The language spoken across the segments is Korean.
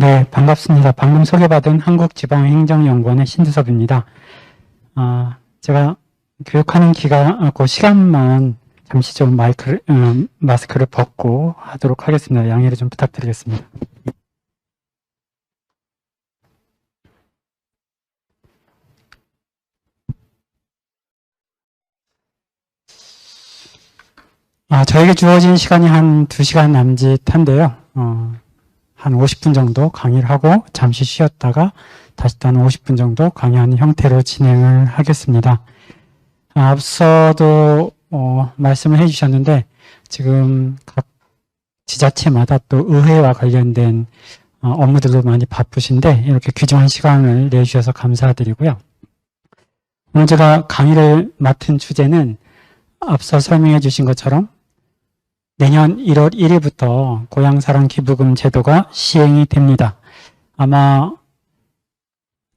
네, 반갑습니다. 방금 소개받은 한국지방행정연구원의 신두섭입니다. 제가 교육하는 시간만 잠시 좀 마스크를 벗고 하도록 하겠습니다. 양해를 좀 부탁드리겠습니다. 저에게 주어진 시간이 한 2시간 남짓한데요. 한 50분 정도 강의를 하고 잠시 쉬었다가 다시 또 한 50분 정도 강의하는 형태로 진행을 하겠습니다. 앞서도 말씀을 해주셨는데 지금 각 지자체마다 또 의회와 관련된 업무들도 많이 바쁘신데 이렇게 귀중한 시간을 내주셔서 감사드리고요. 오늘 제가 강의를 맡은 주제는 앞서 설명해 주신 것처럼 내년 1월 1일부터 고향사랑 기부금 제도가 시행이 됩니다. 아마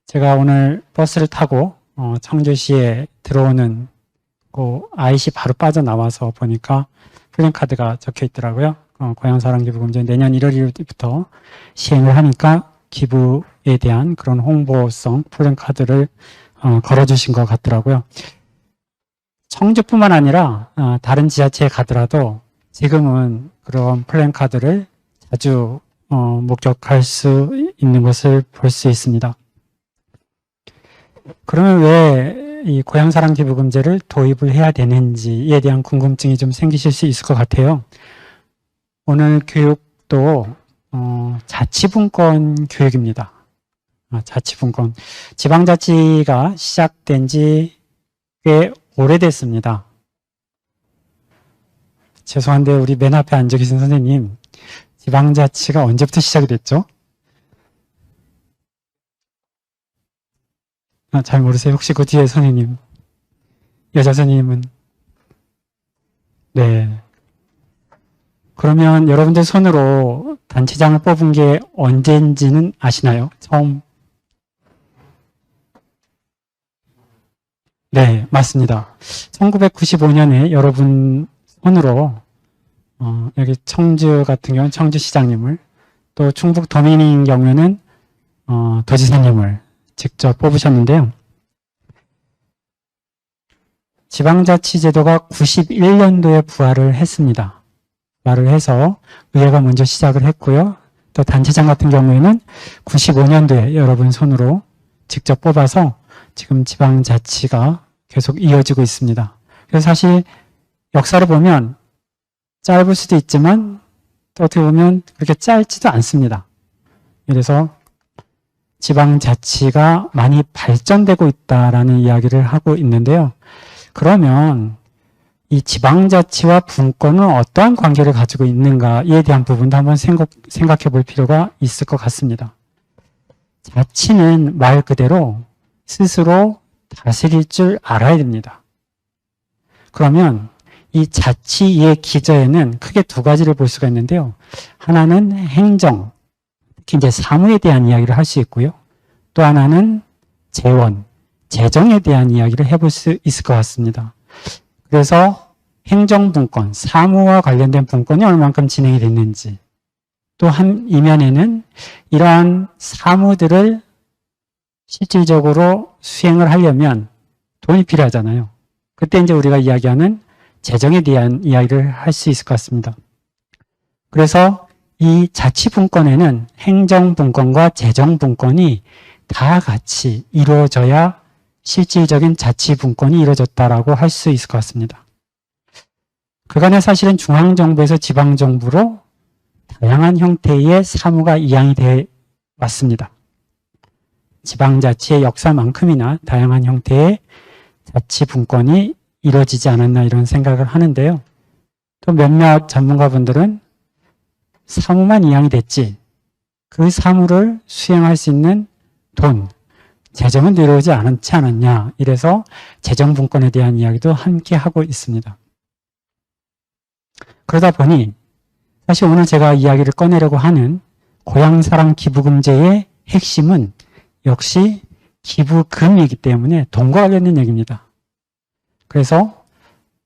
제가 오늘 버스를 타고 청주시에 들어오는 IC 바로 빠져나와서 보니까 플랜카드가 적혀 있더라고요. 고향사랑 기부금제 내년 1월 1일부터 시행을 하니까 기부에 대한 그런 홍보성 플랜카드를 걸어주신 것 같더라고요. 청주뿐만 아니라 다른 지자체에 가더라도 지금은 그런 플랜카드를 자주 목격할 수 있는 것을 볼 수 있습니다. 그러면 왜 이 고향사랑 기부금제를 도입을 해야 되는지에 대한 궁금증이 좀 생기실 수 있을 것 같아요. 오늘 교육도 자치분권 교육입니다. 자치분권. 지방자치가 시작된 지 꽤 오래됐습니다. 죄송한데 우리 맨 앞에 앉아 계신 선생님, 지방자치가 언제부터 시작이 됐죠? 잘 모르세요? 혹시 그 뒤에 선생님, 여자 선생님은? 네. 그러면 여러분들 손으로 단체장을 뽑은 게 언제인지는 아시나요? 처음? 네, 맞습니다. 1995년에 여러분 손으로 여기 청주 같은 경우는 청주시장님을, 또 충북 도민인 경우에는 도지사님을 직접 뽑으셨는데요. 지방자치제도가 91년도에 부활을 했습니다. 부활을 해서 의회가 먼저 시작을 했고요. 또 단체장 같은 경우에는 95년도에 여러분 손으로 직접 뽑아서 지금 지방자치가 계속 이어지고 있습니다. 그래서 사실 역사를 보면 짧을 수도 있지만 또 어떻게 보면 그렇게 짧지도 않습니다. 그래서 지방자치가 많이 발전되고 있다라는 이야기를 하고 있는데요. 그러면 이 지방자치와 분권은 어떠한 관계를 가지고 있는가에 대한 부분도 한번 생각해 볼 필요가 있을 것 같습니다. 자치는 말 그대로 스스로 다스릴 줄 알아야 됩니다. 그러면 이 자치의 기저에는 크게 두 가지를 볼 수가 있는데요. 하나는 행정, 특히 이제 사무에 대한 이야기를 할 수 있고요. 또 하나는 재원, 재정에 대한 이야기를 해볼 수 있을 것 같습니다. 그래서 행정분권, 사무와 관련된 분권이 얼만큼 진행이 됐는지, 또 한 이면에는 이러한 사무들을 실질적으로 수행을 하려면 돈이 필요하잖아요. 그때 이제 우리가 이야기하는 재정에 대한 이야기를 할 수 있을 것 같습니다. 그래서 이 자치분권에는 행정분권과 재정분권이 다 같이 이루어져야 실질적인 자치분권이 이루어졌다라고 할 수 있을 것 같습니다. 그간에 사실은 중앙정부에서 지방정부로 다양한 형태의 사무가 이양이 되어 왔습니다. 지방자치의 역사만큼이나 다양한 형태의 자치분권이 이루어지지 않았나 이런 생각을 하는데요. 또 몇몇 전문가분들은 사무만 이양이 됐지 그 사무를 수행할 수 있는 돈, 재정은 이루어지지 않지 않았냐, 이래서 재정분권에 대한 이야기도 함께 하고 있습니다. 그러다 보니 사실 오늘 제가 이야기를 꺼내려고 하는 고향사랑 기부금제의 핵심은 역시 기부금이기 때문에 돈과 관련된 얘기입니다. 그래서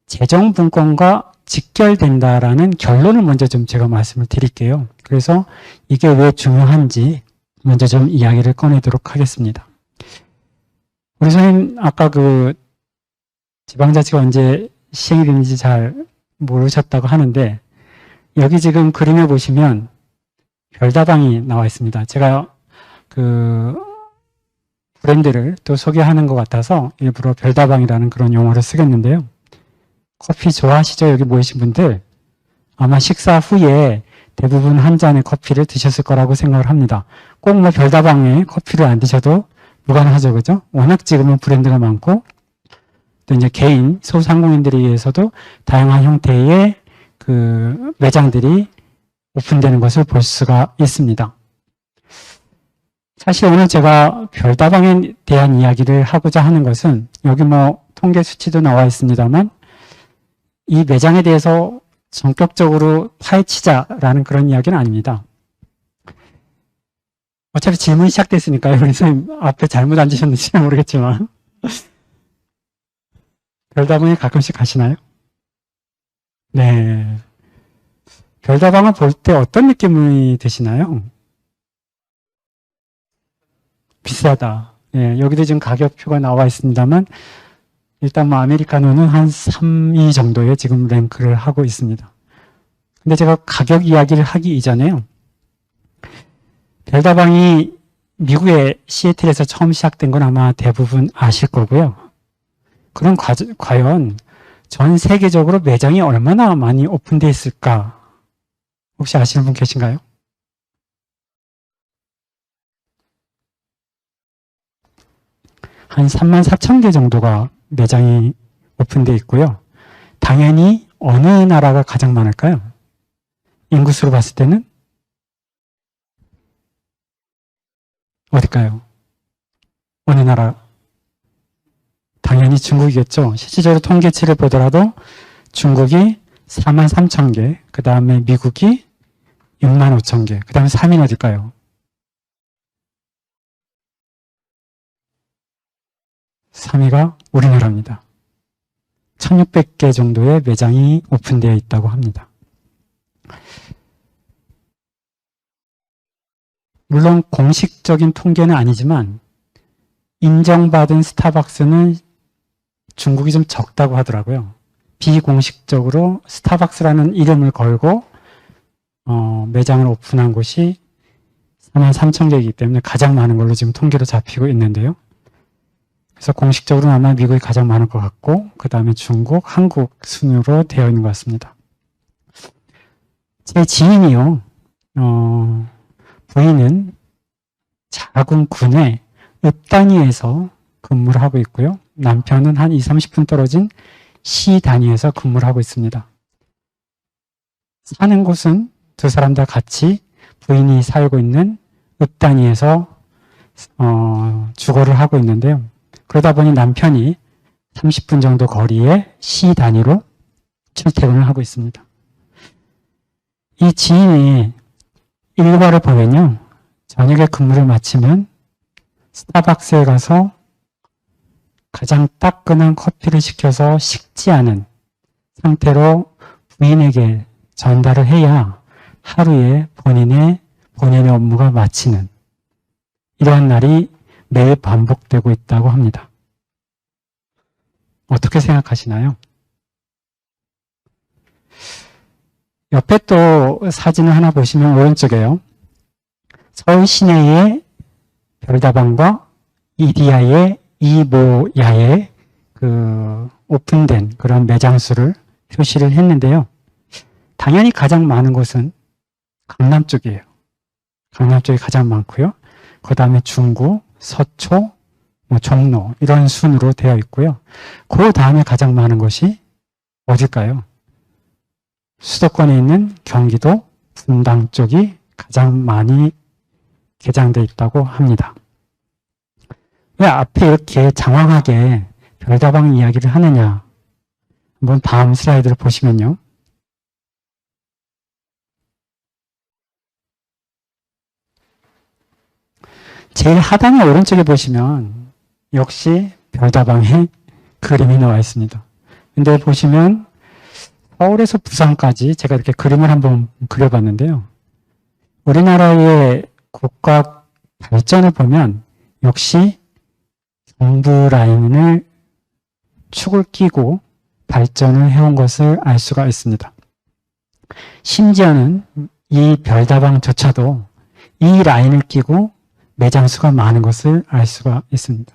재정분권과 직결된다라는 결론을 먼저 좀 제가 말씀을 드릴게요. 그래서 이게 왜 중요한지 먼저 좀 이야기를 꺼내도록 하겠습니다. 우리 선생님 아까 그 지방자치가 언제 시행이 되는지 잘 모르셨다고 하는데 여기 지금 그림에 보시면 별다방이 나와 있습니다. 제가 그 브랜드를 또 소개하는 것 같아서 일부러 별다방이라는 그런 용어를 쓰겠는데요. 커피 좋아하시죠? 여기 모이신 분들 아마 식사 후에 대부분 한 잔의 커피를 드셨을 거라고 생각을 합니다. 꼭 뭐 별다방에 커피를 안 드셔도 무관하죠, 그죠? 워낙 지금은 브랜드가 많고 또 이제 개인 소상공인들에 의해서도 다양한 형태의 그 매장들이 오픈되는 것을 볼 수가 있습니다. 사실 오늘 제가 별다방에 대한 이야기를 하고자 하는 것은 여기 뭐 통계 수치도 나와 있습니다만 이 매장에 대해서 전격적으로 파헤치자라는 그런 이야기는 아닙니다. 어차피 질문이 시작됐으니까요. 우리 선생님 앞에 잘못 앉으셨는지 모르겠지만 별다방에 가끔씩 가시나요? 네. 별다방을 볼 때 어떤 느낌이 드시나요? 비싸다. 예, 여기도 지금 가격표가 나와 있습니다만 일단 뭐 아메리카노는 한 3위 정도에 지금 랭크를 하고 있습니다. 근데 제가 가격 이야기를 하기 이전에요. 별다방이 미국의 시애틀에서 처음 시작된 건 아마 대부분 아실 거고요. 그럼 과연 전 세계적으로 매장이 얼마나 많이 오픈되어 있을까? 혹시 아시는 분 계신가요? 한 34,000개 정도가 매장이 오픈되어 있고요. 당연히 어느 나라가 가장 많을까요? 인구수로 봤을 때는 어딜까요? 어느 나라? 당연히 중국이겠죠. 실질적으로 통계치를 보더라도 중국이 43,000개, 그 다음에 미국이 65,000개, 그 다음에 3위는 어딜까요? 3위가 우리나라입니다. 1600개 정도의 매장이 오픈되어 있다고 합니다. 물론 공식적인 통계는 아니지만 인정받은 스타벅스는 중국이 좀 적다고 하더라고요. 비공식적으로 스타벅스라는 이름을 걸고 매장을 오픈한 곳이 43,000개이기 때문에 가장 많은 걸로 지금 통계로 잡히고 있는데요. 그래서 공식적으로는 아마 미국이 가장 많을 것 같고 그 다음에 중국, 한국 순으로 되어 있는 것 같습니다. 제 지인이요. 부인은 작은 군의 읍단위에서 근무를 하고 있고요. 남편은 한 20-30분 떨어진 시 단위에서 근무를 하고 있습니다. 사는 곳은 두 사람 다 같이 부인이 살고 있는 읍단위에서 주거를 하고 있는데요. 그러다 보니 남편이 30분 정도 거리에 시 단위로 출퇴근을 하고 있습니다. 이 지인이 일과를 보면요. 저녁에 근무를 마치면 스타벅스에 가서 가장 따끈한 커피를 시켜서 식지 않은 상태로 부인에게 전달을 해야 하루에 본인의 업무가 마치는 이러한 날이 매일 반복되고 있다고 합니다. 어떻게 생각하시나요? 옆에 또 사진을 하나 보시면 오른쪽에요. 서울 시내의 별다방과 이디야의 이모야의 그 오픈된 그런 매장 수를 표시를 했는데요. 당연히 가장 많은 곳은 강남 쪽이에요. 강남 쪽이 가장 많고요. 그 다음에 중구, 서초, 종로 이런 순으로 되어 있고요. 그 다음에 가장 많은 곳이 어딜까요? 수도권에 있는 경기도 분당 쪽이 가장 많이 개장되어 있다고 합니다. 왜 앞에 이렇게 장황하게 별다방 이야기를 하느냐? 한번 다음 슬라이드를 보시면요. 제일 하단의 오른쪽에 보시면 역시 별다방의 그림이 나와 있습니다. 근데 보시면 서울에서 부산까지 제가 이렇게 그림을 한번 그려봤는데요. 우리나라의 국가 발전을 보면 역시 정부 라인을 축을 끼고 발전을 해온 것을 알 수가 있습니다. 심지어는 이 별다방조차도 이 라인을 끼고 매장 수가 많은 것을 알 수가 있습니다.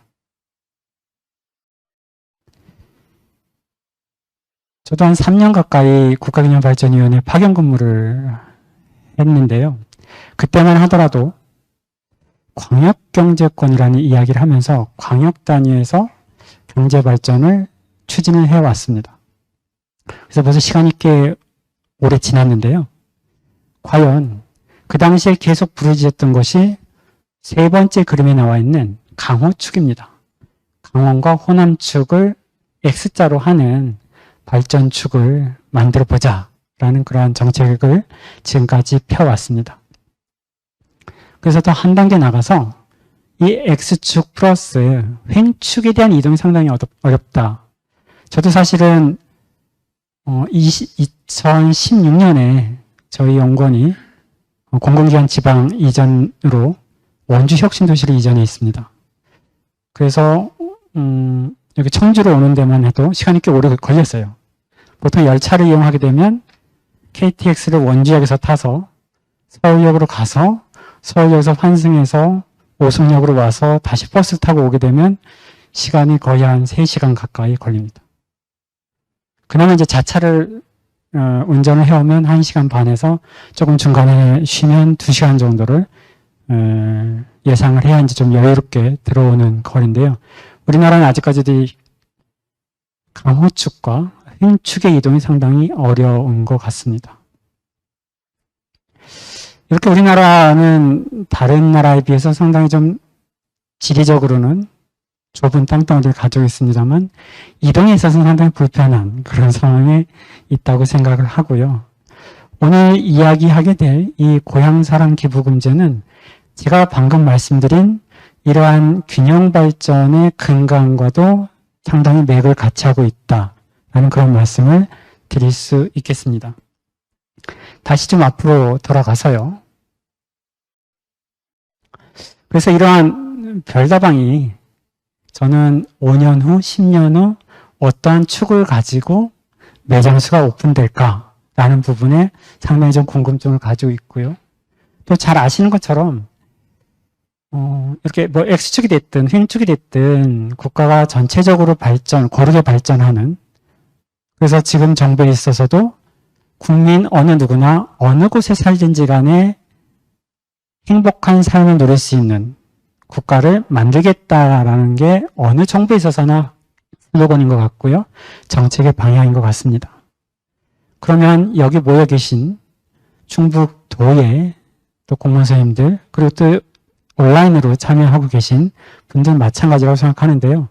저도 한 3년 가까이 국가기념발전위원회 파견 근무를 했는데요. 그때만 하더라도 광역경제권이라는 이야기를 하면서 광역 단위에서 경제발전을 추진을 해왔습니다. 그래서 벌써 시간이 꽤 오래 지났는데요. 과연 그 당시에 계속 부르짖었던 것이 세 번째 그림에 나와 있는 강호축입니다. 강원과 호남축을 X자로 하는 발전축을 만들어보자 라는 그러한 정책을 지금까지 펴왔습니다. 그래서 더 한 단계 나가서 이 X축 플러스 횡축에 대한 이동이 상당히 어렵다. 저도 사실은 2016년에 저희 연구원이 공공기관 지방 이전으로 원주 혁신도시로 이전해 있습니다. 그래서 여기 청주로 오는 데만 해도 시간이 꽤 오래 걸렸어요. 보통 열차를 이용하게 되면 KTX를 원주역에서 타서 서울역으로 가서 서울역에서 환승해서 오송역으로 와서 다시 버스를 타고 오게 되면 시간이 거의 한 3시간 가까이 걸립니다. 그나마 이제 자차를 운전을 해오면 1시간 반에서 조금 중간에 쉬면 2시간 정도를 예상을 해야 이제 좀 여유롭게 들어오는 거리인데요. 우리나라는 아직까지도 강호축과 횡축의 이동이 상당히 어려운 것 같습니다. 이렇게 우리나라는 다른 나라에 비해서 상당히 좀 지리적으로는 좁은 땅덩어리를 가지고 있습니다만 이동에 있어서는 상당히 불편한 그런 상황에 있다고 생각을 하고요. 오늘 이야기하게 될 이 고향사랑기부금제는 제가 방금 말씀드린 이러한 균형발전의 근간과도 상당히 맥을 같이 하고 있다라는 그런 말씀을 드릴 수 있겠습니다. 다시 좀 앞으로 돌아가서요. 그래서 이러한 별다방이 저는 5년 후, 10년 후 어떠한 축을 가지고 매장수가 오픈될까라는 부분에 상당히 좀 궁금증을 가지고 있고요. 또 잘 아시는 것처럼 이렇게 뭐 X축이 됐든 횡축이 됐든 국가가 전체적으로 고르게 발전하는, 그래서 지금 정부에 있어서도 국민 어느 누구나 어느 곳에 살든지 간에 행복한 삶을 누릴 수 있는 국가를 만들겠다라는 게 어느 정부에 있어서나 슬로건인 것 같고요. 정책의 방향인 것 같습니다. 그러면 여기 모여 계신 충북도의 또 공무원 선생님들, 그리고 또 온라인으로 참여하고 계신 분들 마찬가지라고 생각하는데요.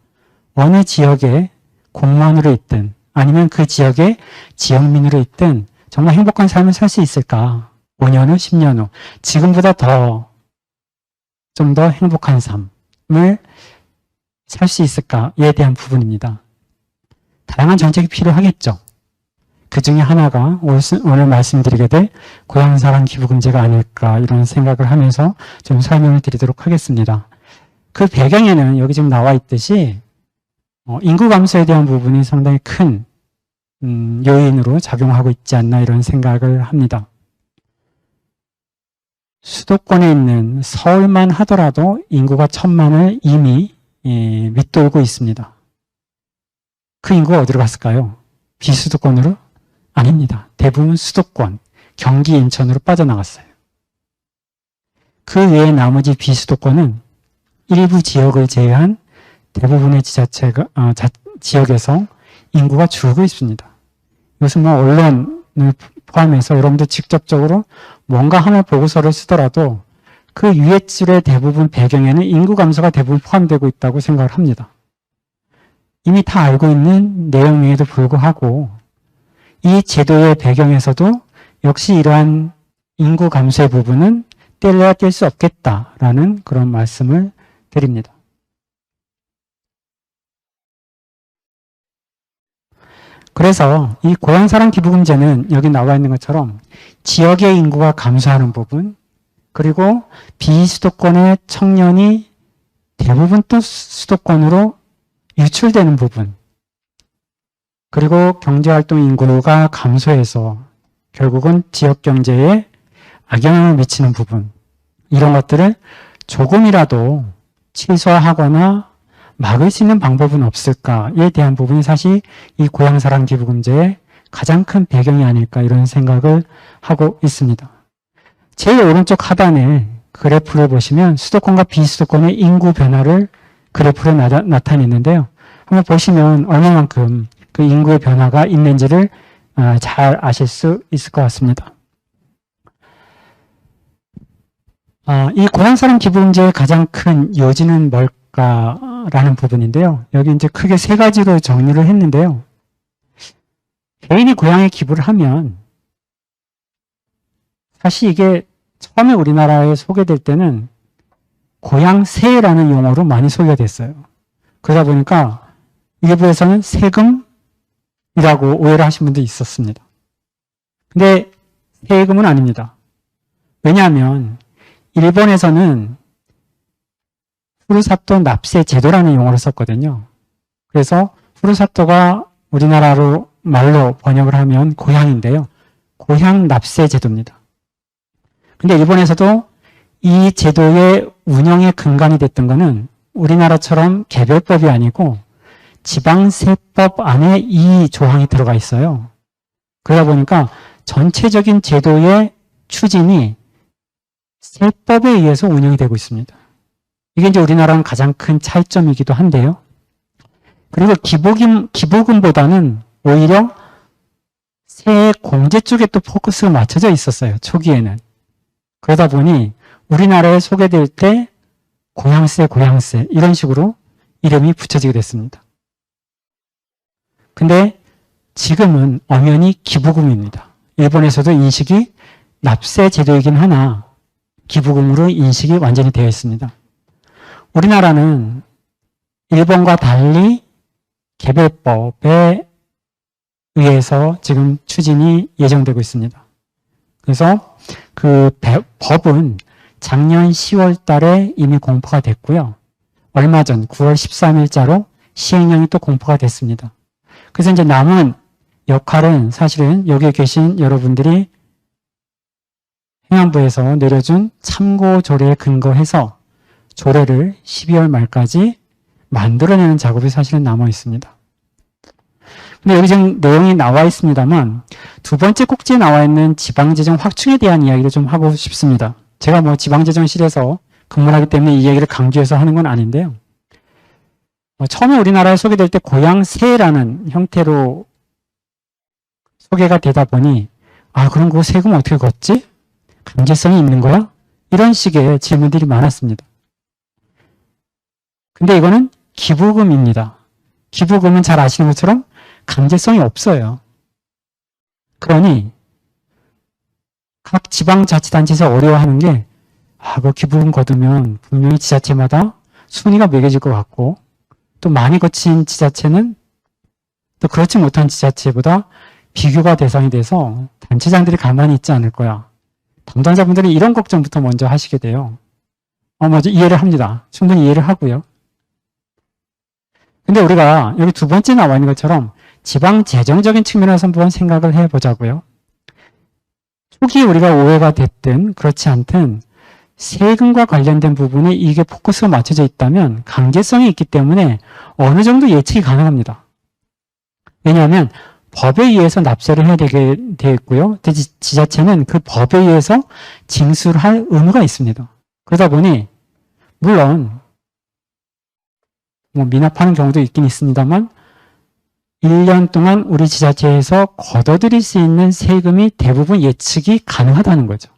어느 지역의 공무원으로 있든 아니면 그 지역의 지역민으로 있든 정말 행복한 삶을 살 수 있을까? 5년 후, 10년 후 지금보다 좀 더 행복한 삶을 살 수 있을까에 대한 부분입니다. 다양한 정책이 필요하겠죠. 그 중에 하나가 오늘 말씀드리게 될 고향사랑기부금제가 아닐까 이런 생각을 하면서 좀 설명을 드리도록 하겠습니다. 그 배경에는 여기 지금 나와 있듯이 인구 감소에 대한 부분이 상당히 큰 요인으로 작용하고 있지 않나 이런 생각을 합니다. 수도권에 있는 서울만 하더라도 인구가 1000만을 이미 밑돌고 있습니다. 그 인구가 어디로 갔을까요? 비수도권으로? 아닙니다. 대부분 수도권, 경기, 인천으로 빠져나갔어요. 그 외에 나머지 비수도권은 일부 지역을 제외한 대부분의 지역에서 인구가 줄고 있습니다. 이것은 뭐 언론을 포함해서 여러분들 직접적으로 뭔가 하나 보고서를 쓰더라도 그 유해질의 대부분 배경에는 인구 감소가 대부분 포함되고 있다고 생각을 합니다. 이미 다 알고 있는 내용임에도 불구하고 이 제도의 배경에서도 역시 이러한 인구 감소의 부분은 뗄래야 뗄 수 없겠다라는 그런 말씀을 드립니다. 그래서 이 고향사랑기부금제는 여기 나와 있는 것처럼 지역의 인구가 감소하는 부분, 그리고 비수도권의 청년이 대부분 또 수도권으로 유출되는 부분, 그리고 경제활동 인구가 감소해서 결국은 지역 경제에 악영향을 미치는 부분, 이런 것들을 조금이라도 최소화하거나 막을 수 있는 방법은 없을까에 대한 부분이 사실 이 고향사랑 기부금제의 가장 큰 배경이 아닐까 이런 생각을 하고 있습니다. 제일 오른쪽 하단에 그래프를 보시면 수도권과 비수도권의 인구 변화를 그래프로 나타냈는데요. 한번 보시면 얼마만큼 그 인구의 변화가 있는지를 잘 아실 수 있을 것 같습니다. 이 고향사랑 기부금제의 가장 큰 요지는 뭘까라는 부분인데요. 여기 이제 크게 세 가지로 정리를 했는데요. 개인이 고향에 기부를 하면 사실 이게 처음에 우리나라에 소개될 때는 고향세라는 용어로 많이 소개가 됐어요. 그러다 보니까 일부에서는 세금이라고 오해를 하신 분도 있었습니다. 근데 세금은 아닙니다. 왜냐하면 일본에서는 후루사토 납세 제도라는 용어를 썼거든요. 그래서 후루사토가 우리나라로 말로 번역을 하면 고향인데요. 고향 납세 제도입니다. 근데 일본에서도 이 제도의 운영의 근간이 됐던 것은 우리나라처럼 개별법이 아니고 지방세법 안에 이 조항이 들어가 있어요. 그러다 보니까 전체적인 제도의 추진이 세법에 의해서 운영이 되고 있습니다. 이게 이제 우리나라랑 가장 큰 차이점이기도 한데요. 그리고 기부금보다는 오히려 세 공제 쪽에 또 포커스가 맞춰져 있었어요. 초기에는. 그러다 보니 우리나라에 소개될 때 고향세 이런 식으로 이름이 붙여지게 됐습니다. 근데 지금은 엄연히 기부금입니다. 일본에서도 인식이 납세 제도이긴 하나 기부금으로 인식이 완전히 되어 있습니다. 우리나라는 일본과 달리 개별법에 의해서 지금 추진이 예정되고 있습니다. 그래서 그 법은 작년 10월 달에 이미 공포가 됐고요. 얼마 전 9월 13일자로 시행령이 또 공포가 됐습니다. 그래서 이제 남은 역할은 사실은 여기 계신 여러분들이 행안부에서 내려준 참고 조례에 근거해서 조례를 12월 말까지 만들어내는 작업이 사실은 남아 있습니다. 근데 여기 지금 내용이 나와 있습니다만 두 번째 꼭지에 나와 있는 지방재정 확충에 대한 이야기를 좀 하고 싶습니다. 제가 뭐 지방재정실에서 근무를 하기 때문에 이 얘기를 강조해서 하는 건 아닌데요. 처음에 우리나라에 소개될 때 고향세라는 형태로 소개가 되다 보니 그럼 그 세금 어떻게 걷지? 강제성이 있는 거야? 이런 식의 질문들이 많았습니다. 근데 이거는 기부금입니다. 기부금은 잘 아시는 것처럼 강제성이 없어요. 그러니 각 지방자치단체에서 어려워하는 게 그 기부금 거두면 분명히 지자체마다 순위가 매겨질 것 같고 또 많이 거친 지자체는 또 그렇지 못한 지자체보다 비교가 대상이 돼서 단체장들이 가만히 있지 않을 거야. 담당자분들이 이런 걱정부터 먼저 하시게 돼요. 먼저 이해를 합니다. 충분히 이해를 하고요. 근데 우리가 여기 두 번째 나와 있는 것처럼 지방 재정적인 측면에서 한번 생각을 해보자고요. 초기에 우리가 오해가 됐든 그렇지 않든 세금과 관련된 부분에 이게 포커스가 맞춰져 있다면 강제성이 있기 때문에 어느 정도 예측이 가능합니다. 왜냐하면 법에 의해서 납세를 해야 되게 되어 있고요. 지자체는 그 법에 의해서 징수를 할 의무가 있습니다. 그러다 보니 물론 미납하는 경우도 있긴 있습니다만 1년 동안 우리 지자체에서 걷어들일 수 있는 세금이 대부분 예측이 가능하다는 거죠.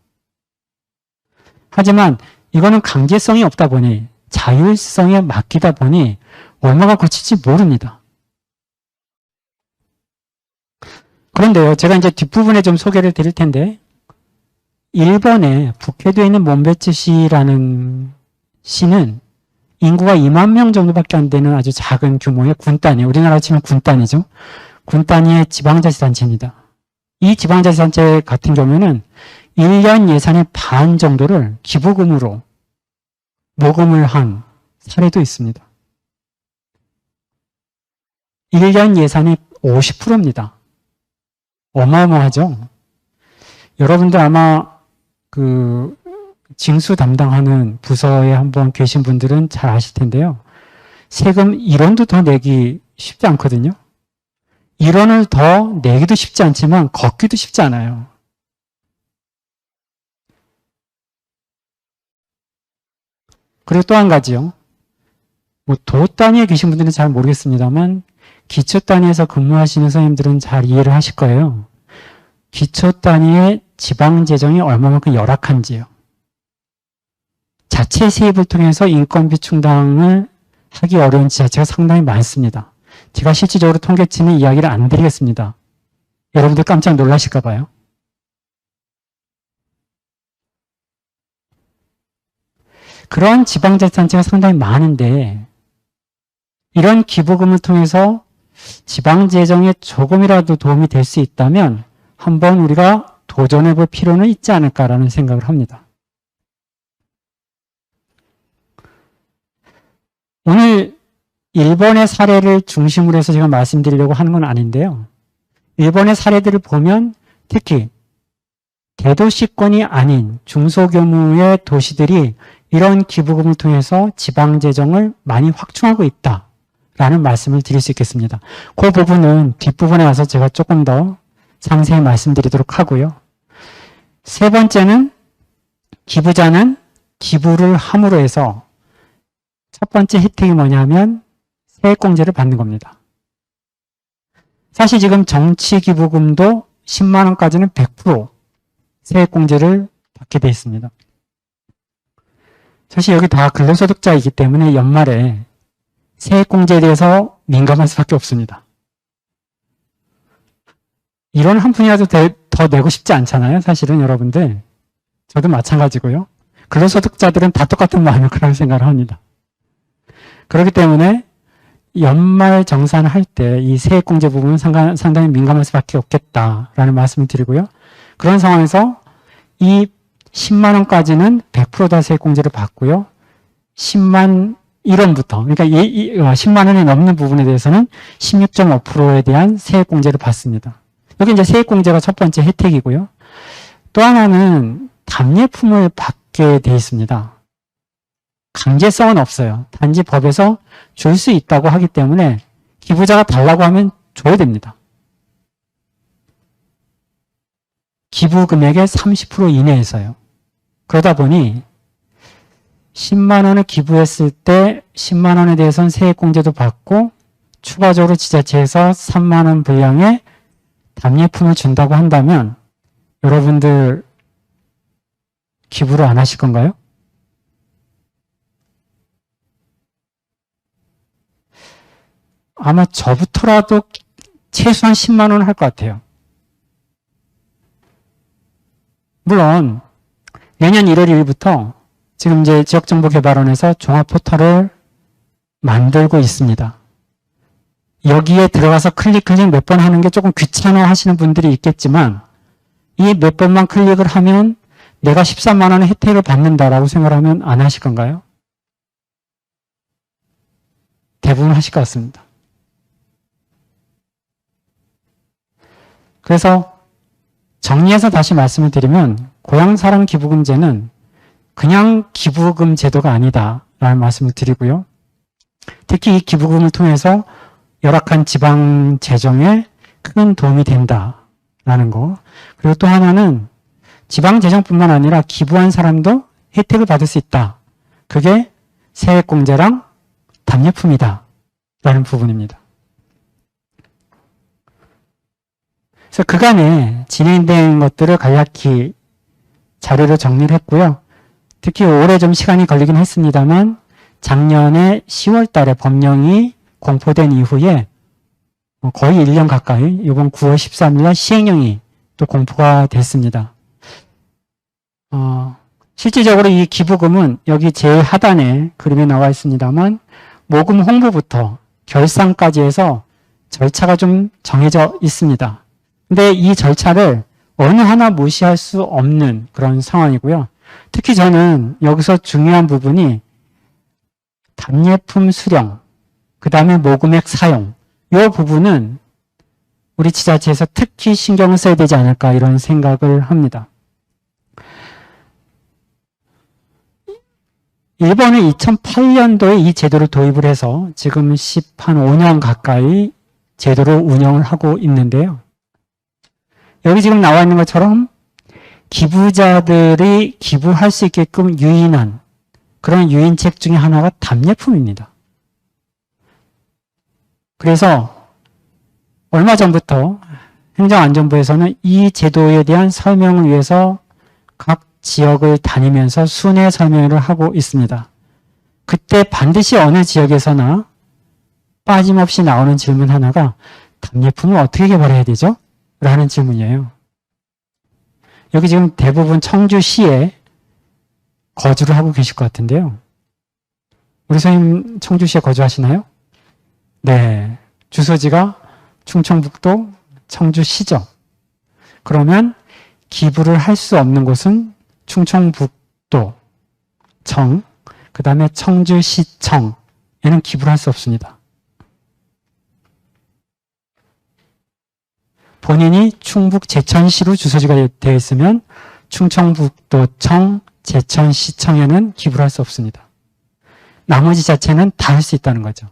하지만 이거는 강제성이 없다 보니 자율성에 맡기다 보니 얼마가 거칠지 모릅니다. 그런데요, 제가 이제 뒷부분에 좀 소개를 드릴 텐데 일본의 북해도에 있는 몬베츠시라는 시는 인구가 2만 명 정도밖에 안 되는 아주 작은 규모의 군단이에요. 우리나라 치면 군단이죠. 군단위의 지방자치단체입니다. 이 지방자치단체 같은 경우에는 1년 예산의 반 정도를 기부금으로 모금을 한 사례도 있습니다. 1년 예산의 50%입니다. 어마어마하죠? 여러분들 아마 징수 담당하는 부서에 한번 계신 분들은 잘 아실 텐데요. 세금 1원도 더 내기 쉽지 않거든요. 1원을 더 내기도 쉽지 않지만 걷기도 쉽지 않아요. 그리고 또 한 가지요. 도 단위에 계신 분들은 잘 모르겠습니다만 기초 단위에서 근무하시는 선생님들은 잘 이해를 하실 거예요. 기초 단위의 지방 재정이 얼마만큼 열악한지요. 자체 세입을 통해서 인건비 충당을 하기 어려운 지자체가 상당히 많습니다. 제가 실질적으로 통계치는 이야기를 안 드리겠습니다. 여러분들 깜짝 놀라실까 봐요. 그런 지방자치단체가 상당히 많은데 이런 기부금을 통해서 지방재정에 조금이라도 도움이 될 수 있다면 한번 우리가 도전해 볼 필요는 있지 않을까라는 생각을 합니다. 오늘 일본의 사례를 중심으로 해서 제가 말씀드리려고 하는 건 아닌데요. 일본의 사례들을 보면 특히 대도시권이 아닌 중소규모의 도시들이 이런 기부금을 통해서 지방재정을 많이 확충하고 있다라는 말씀을 드릴 수 있겠습니다. 그 부분은 뒷부분에 와서 제가 조금 더 상세히 말씀드리도록 하고요. 세 번째는 기부자는 기부를 함으로 해서 첫 번째 혜택이 뭐냐면 세액공제를 받는 겁니다. 사실 지금 정치기부금도 10만 원까지는 100% 세액공제를 받게 돼 있습니다. 사실 여기 다 근로소득자이기 때문에 연말에 세액공제에 대해서 민감할 수밖에 없습니다. 1원 한 푼이라도 더 내고 싶지 않잖아요. 사실은 여러분들. 저도 마찬가지고요. 근로소득자들은 다 똑같은 마음일 거라고 생각을 합니다. 그렇기 때문에 연말 정산할 때 이 세액공제 부분은 상당히 민감할 수밖에 없겠다라는 말씀을 드리고요. 그런 상황에서 이 10만 원까지는 100% 다 세액공제를 받고요. 10만 1원부터 그러니까 10만 원이 넘는 부분에 대해서는 16.5%에 대한 세액공제를 받습니다. 여기 이제 세액공제가 첫 번째 혜택이고요. 또 하나는 답례품을 받게 돼 있습니다. 강제성은 없어요. 단지 법에서 줄 수 있다고 하기 때문에 기부자가 달라고 하면 줘야 됩니다. 기부 금액의 30% 이내에서요. 그러다 보니 10만 원을 기부했을 때 10만 원에 대해서는 세액공제도 받고 추가적으로 지자체에서 3만 원 분량의 답례품을 준다고 한다면 여러분들 기부를 안 하실 건가요? 아마 저부터라도 최소한 10만 원은 할 것 같아요. 물론 내년 1월 1일부터 지금 이제 지역정보개발원에서 종합포털을 만들고 있습니다. 여기에 들어가서 클릭 몇 번 하는 게 조금 귀찮아 하시는 분들이 있겠지만 이 몇 번만 클릭을 하면 내가 13만 원의 혜택을 받는다라고 생각하면 안 하실 건가요? 대부분 하실 것 같습니다. 그래서 정리해서 다시 말씀을 드리면 고향사랑 기부금제는 그냥 기부금 제도가 아니다라는 말씀을 드리고요. 특히 이 기부금을 통해서 열악한 지방 재정에 큰 도움이 된다라는 거. 그리고 또 하나는 지방 재정뿐만 아니라 기부한 사람도 혜택을 받을 수 있다. 그게 세액공제랑 답례품이다라는 부분입니다. 그래서 그간에 진행된 것들을 간략히 자료로 정리를 했고요. 특히 올해 좀 시간이 걸리긴 했습니다만 작년에 10월 달에 법령이 공포된 이후에 거의 1년 가까이 이번 9월 13일 날 시행령이 또 공포가 됐습니다. 실질적으로 이 기부금은 여기 제일 하단에 그림에 나와 있습니다만 모금 홍보부터 결산까지 해서 절차가 좀 정해져 있습니다. 근데 이 절차를 어느 하나 무시할 수 없는 그런 상황이고요. 특히 저는 여기서 중요한 부분이 답례품 수령, 그 다음에 모금액 사용, 이 부분은 우리 지자체에서 특히 신경을 써야 되지 않을까 이런 생각을 합니다. 일본은 2008년도에 이 제도를 도입을 해서 지금 5년 가까이 제도를 운영을 하고 있는데요. 여기 지금 나와 있는 것처럼 기부자들이 기부할 수 있게끔 유인한 그런 유인책 중에 하나가 답례품입니다. 그래서 얼마 전부터 행정안전부에서는 이 제도에 대한 설명을 위해서 각 지역을 다니면서 순회 설명을 하고 있습니다. 그때 반드시 어느 지역에서나 빠짐없이 나오는 질문 하나가 답례품을 어떻게 개발해야 되죠? 라는 질문이에요. 여기 지금 대부분 청주시에 거주를 하고 계실 것 같은데요. 우리 선생님 청주시에 거주하시나요? 네. 주소지가 충청북도 청주시죠. 그러면 기부를 할 수 없는 곳은 충청북도 청, 그 다음에 청주시청에는 기부를 할 수 없습니다. 본인이 충북 제천시로 주소지가 되어 있으면 충청북도청, 제천시청에는 기부를 할 수 없습니다. 나머지 자체는 다 할 수 있다는 거죠.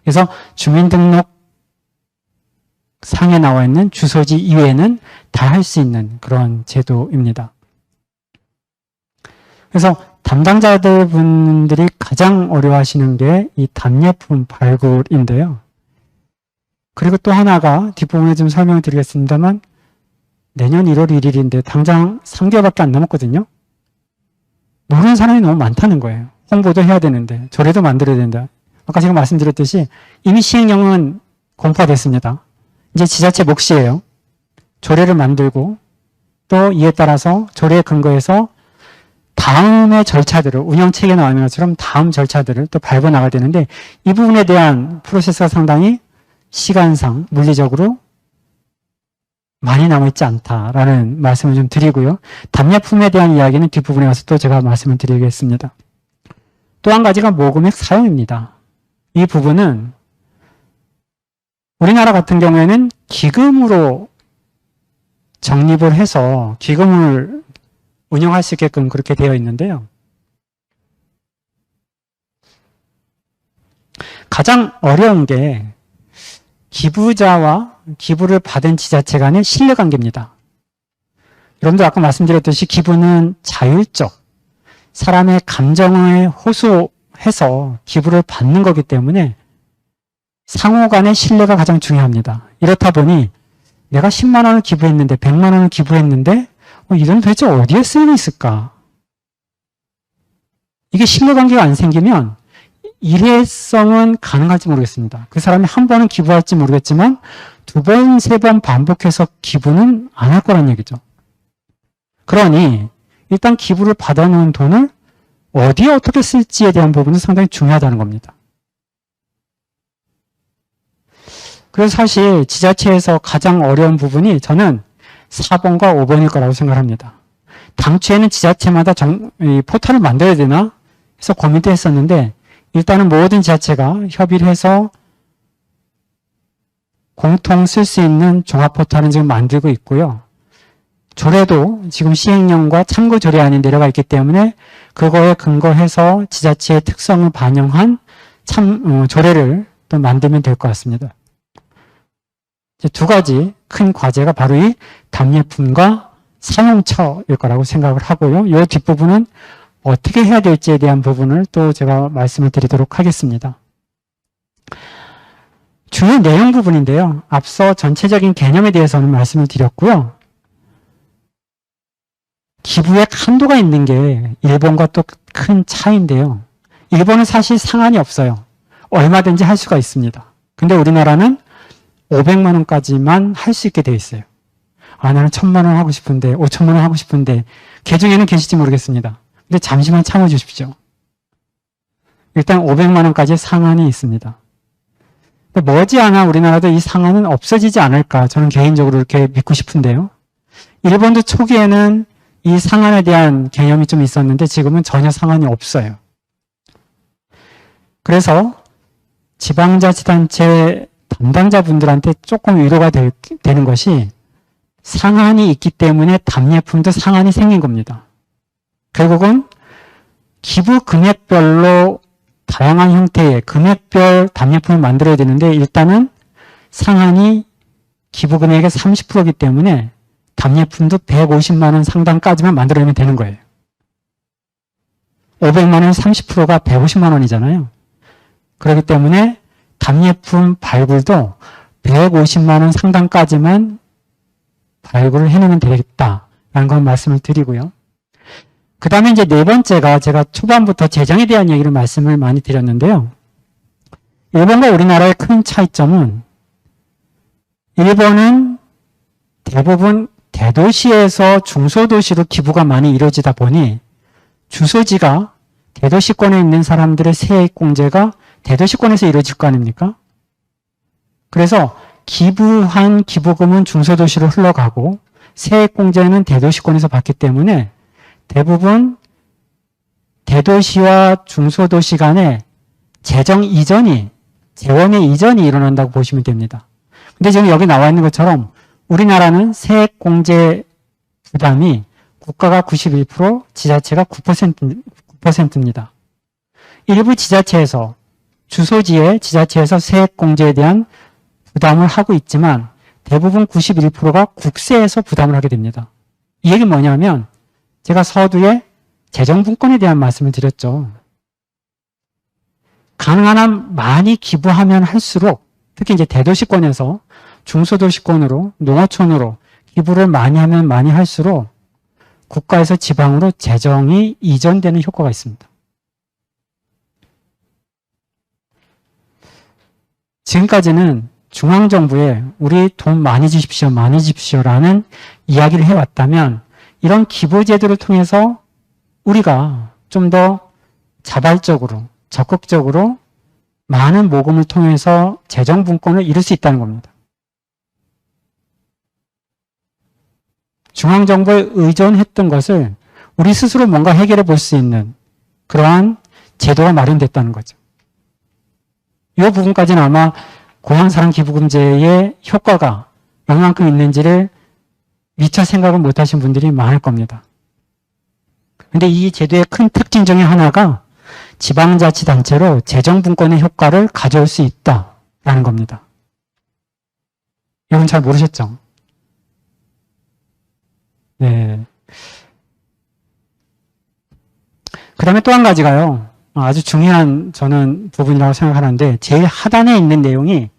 그래서 주민등록 상에 나와 있는 주소지 이외에는 다 할 수 있는 그런 제도입니다. 그래서 담당자들 분들이 가장 어려워하시는 게 이 답례품 발굴인데요. 그리고 또 하나가 뒷부분에 좀 설명을 드리겠습니다만 내년 1월 1일인데 당장 3개월밖에 안 남았거든요. 모르는 사람이 너무 많다는 거예요. 홍보도 해야 되는데 조례도 만들어야 된다. 아까 제가 말씀드렸듯이 이미 시행령은 공포됐습니다. 이제 지자체 몫이에요. 조례를 만들고 또 이에 따라서 조례에 근거해서 다음의 절차들을 운영체계에 나와 있는 것처럼 다음 절차들을 또 밟아 나가야 되는데 이 부분에 대한 프로세스가 상당히 시간상 물리적으로 많이 남아있지 않다라는 말씀을 좀 드리고요. 답례품에 대한 이야기는 뒷부분에 가서 또 제가 말씀을 드리겠습니다. 또 한 가지가 모금액 사용입니다. 이 부분은 우리나라 같은 경우에는 기금으로 적립을 해서 기금을 운영할 수 있게끔 그렇게 되어 있는데요. 가장 어려운 게 기부자와 기부를 받은 지자체 간의 신뢰관계입니다. 여러분들 아까 말씀드렸듯이 기부는 자율적, 사람의 감정에 호소해서 기부를 받는 거기 때문에 상호 간의 신뢰가 가장 중요합니다. 이렇다 보니 내가 10만 원을 기부했는데 100만 원을 기부했는데 이 돈 도대체 어디에 쓰이고 있을까? 이게 신뢰관계가 안 생기면 일회성은 가능할지 모르겠습니다. 그 사람이 한 번은 기부할지 모르겠지만 2번, 3번 반복해서 기부는 안 할 거란 얘기죠. 그러니 일단 기부를 받아놓은 돈을 어디에 어떻게 쓸지에 대한 부분은 상당히 중요하다는 겁니다. 그래서 사실 지자체에서 가장 어려운 부분이 저는 4번과 5번일 거라고 생각합니다. 당초에는 지자체마다 포털을 만들어야 되나 해서 고민도 했었는데 일단은 모든 지자체가 협의를 해서 공통 쓸 수 있는 종합포털은 지금 만들고 있고요. 조례도 지금 시행령과 참고 조례안이 내려가 있기 때문에 그거에 근거해서 지자체의 특성을 반영한 조례를 또 만들면 될 것 같습니다. 이제 2가지 큰 과제가 바로 이 답례품과 사용처일 거라고 생각을 하고요. 이 뒷부분은 어떻게 해야 될지에 대한 부분을 또 제가 말씀을 드리도록 하겠습니다. 주요 내용 부분인데요. 앞서 전체적인 개념에 대해서는 말씀을 드렸고요. 기부액 한도가 있는 게 일본과 또 큰 차이인데요. 일본은 사실 상한이 없어요. 얼마든지 할 수가 있습니다. 근데 우리나라는 500만 원까지만 할 수 있게 되어 있어요. 나는 1000만 원 하고 싶은데 5천만 원 하고 싶은데 개 중에는 계실지 모르겠습니다. 근데 잠시만 참아주십시오. 일단 500만 원까지 상한이 있습니다. 근데 머지않아 우리나라도 이 상한은 없어지지 않을까 저는 개인적으로 이렇게 믿고 싶은데요. 일본도 초기에는 이 상한에 대한 개념이 좀 있었는데 지금은 전혀 상한이 없어요. 그래서 지방자치단체 담당자분들한테 조금 위로가 되는 것이 상한이 있기 때문에 답례품도 상한이 생긴 겁니다. 결국은 기부 금액별로 다양한 형태의 금액별 답례품을 만들어야 되는데 일단은 상한이 기부 금액의 30%이기 때문에 답례품도 150만 원 상당까지만 만들어내면 되는 거예요. 500만 원 30%가 150만 원이잖아요. 그렇기 때문에 답례품 발굴도 150만 원 상당까지만 발굴을 해내면 되겠다라는 걸 말씀을 드리고요. 그 다음에 이제 네 번째가 제가 초반부터 재정에 대한 얘기를 말씀을 많이 드렸는데요. 일본과 우리나라의 큰 차이점은 일본은 대부분 대도시에서 중소도시로 기부가 많이 이루어지다 보니 주소지가 대도시권에 있는 사람들의 세액공제가 대도시권에서 이루어질 거 아닙니까? 그래서 기부한 기부금은 중소도시로 흘러가고 세액공제는 대도시권에서 받기 때문에 대부분 대도시와 중소도시 간에 재정 이전이, 재원의 이전이 일어난다고 보시면 됩니다. 근데 지금 여기 나와 있는 것처럼 우리나라는 세액공제 부담이 국가가 91%, 지자체가 9%입니다. 일부 지자체에서, 주소지의 지자체에서 세액공제에 대한 부담을 하고 있지만 대부분 91%가 국세에서 부담을 하게 됩니다. 이 얘기는 뭐냐면 제가 서두에 재정분권에 대한 말씀을 드렸죠. 가능한 한 많이 기부하면 할수록 특히 이제 대도시권에서 중소도시권으로 농어촌으로 기부를 많이 하면 많이 할수록 국가에서 지방으로 재정이 이전되는 효과가 있습니다. 지금까지는 중앙정부에 우리 돈 많이 주십시오, 많이 주십시오라는 이야기를 해왔다면 이런 기부제도를 통해서 우리가 좀 더 자발적으로, 적극적으로 많은 모금을 통해서 재정분권을 이룰 수 있다는 겁니다. 중앙정부에 의존했던 것을 우리 스스로 뭔가 해결해 볼 수 있는 그러한 제도가 마련됐다는 거죠. 이 부분까지는 아마 고향사랑 기부금제의 효과가 얼마만큼 있는지를 미처 생각을 못하신 분들이 많을 겁니다. 그런데 이 제도의 큰 특징 중에 하나가 지방자치단체로 재정분권의 효과를 가져올 수 있다라는 겁니다. 이건 잘 모르셨죠? 네. 그 다음에 또 한 가지가요. 아주 중요한 저는 부분이라고 생각하는데 제일 하단에 있는 내용이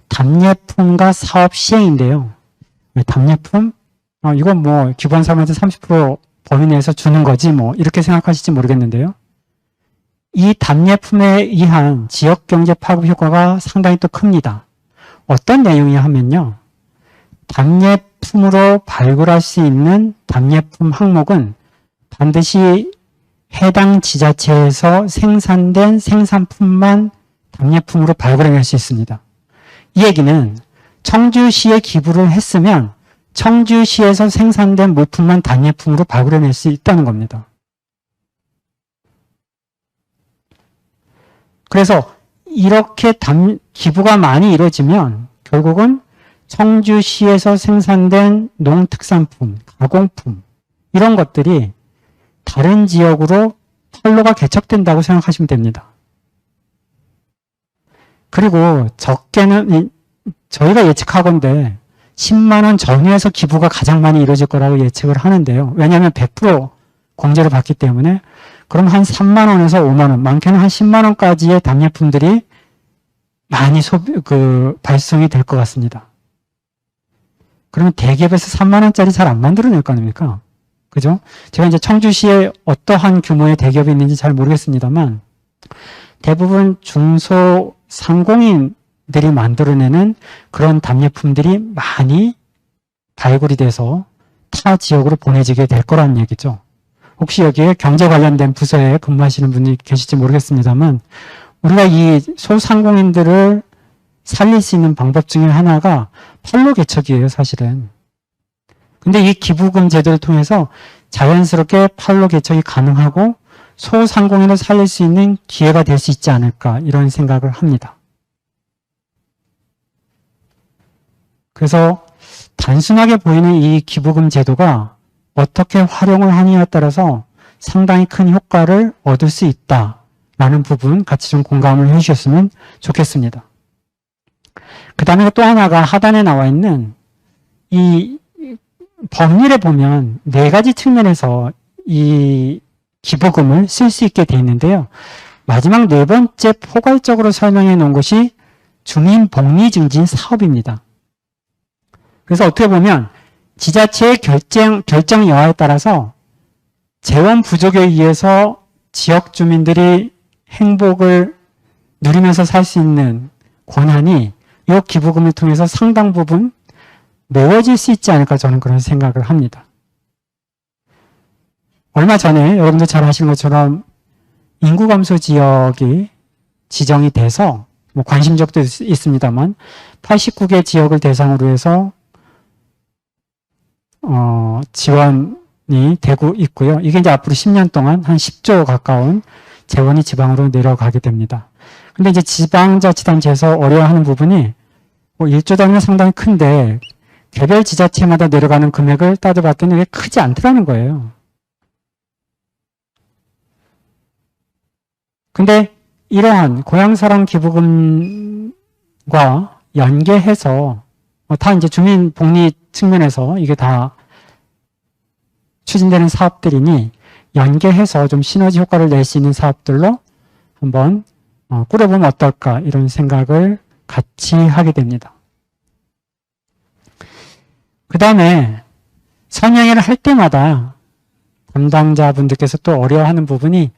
답례품과 사업 시행인데요. 답례품? 이건 뭐 기부한 사람한테 30% 범위 내에서 주는 거지 뭐 이렇게 생각하실지 모르겠는데요. 이 답례품에 의한 지역경제 파급 효과가 상당히 또 큽니다. 어떤 내용이냐 하면요. 답례품으로 발굴할 수 있는 답례품 항목은 반드시 해당 지자체에서 생산된 생산품만 답례품으로 발굴해낼 수 있습니다. 이 얘기는 청주시에 기부를 했으면 청주시에서 생산된 물품만 답례품으로 발굴해낼 수 있다는 겁니다. 그래서 이렇게 기부가 많이 이루어지면 결국은 청주시에서 생산된 농특산품, 가공품 이런 것들이 다른 지역으로 판로가 개척된다고 생각하시면 됩니다. 그리고 적게는 저희가 예측하건대 10만 원 전후에서 기부가 가장 많이 이루어질 거라고 예측을 하는데요. 왜냐하면 100% 공제를 받기 때문에 그럼 한 3만 원에서 5만 원, 많게는 한 10만 원까지의 답례품들이 많이 발송이 될 것 같습니다. 그러면 대기업에서 3만 원짜리 잘 안 만들어낼 거 아닙니까? 그죠? 제가 이제 청주시에 어떠한 규모의 대기업이 있는지 잘 모르겠습니다만 대부분 중소상공인들이 만들어내는 그런 답례품들이 많이 발굴이 돼서 타 지역으로 보내지게 될 거라는 얘기죠. 혹시 여기에 경제 관련된 부서에 근무하시는 분이 계실지 모르겠습니다만 우리가 이 소상공인들을 살릴 수 있는 방법 중에 하나가 판로 개척이에요, 사실은. 근데 이 기부금 제도를 통해서 자연스럽게 판로 개척이 가능하고 소상공인을 살릴 수 있는 기회가 될 수 있지 않을까 이런 생각을 합니다. 그래서 단순하게 보이는 이 기부금 제도가 어떻게 활용을 하느냐에 따라서 상당히 큰 효과를 얻을 수 있다라는 부분 같이 좀 공감을 해주셨으면 좋겠습니다. 그 다음에 또 하나가 하단에 나와 있는 이 법률에 보면 4가지 측면에서 이 기부금을 쓸 수 있게 되어 있는데요. 마지막 4번째 포괄적으로 설명해 놓은 것이 주민복리증진 사업입니다. 그래서 어떻게 보면 지자체의 결정 여하에 따라서 재원 부족에 의해서 지역 주민들이 행복을 누리면서 살 수 있는 권한이 이 기부금을 통해서 상당 부분 메워질 수 있지 않을까 저는 그런 생각을 합니다. 얼마 전에 여러분들 잘 아시는 것처럼 인구 감소 지역이 지정이 돼서 뭐 관심적도 있습니다만 89개 지역을 대상으로 해서 지원이 되고 있고요. 이게 이제 앞으로 10년 동안 한 10조 가까운 재원이 지방으로 내려가게 됩니다. 근데 이제 지방자치단체에서 어려워하는 부분이 뭐 1조 단위는 상당히 큰데 개별 지자체마다 내려가는 금액을 따져봤더니 이게 크지 않더라는 거예요. 근데 이러한 고향사랑 기부금과 연계해서 다 이제 주민복리 측면에서 이게 다 추진되는 사업들이니 연계해서 좀 시너지 효과를 낼 수 있는 사업들로 한번 꾸려보면 어떨까 이런 생각을 같이 하게 됩니다. 그 다음에 설명회를 할 때마다 담당자분들께서 또 어려워하는 부분이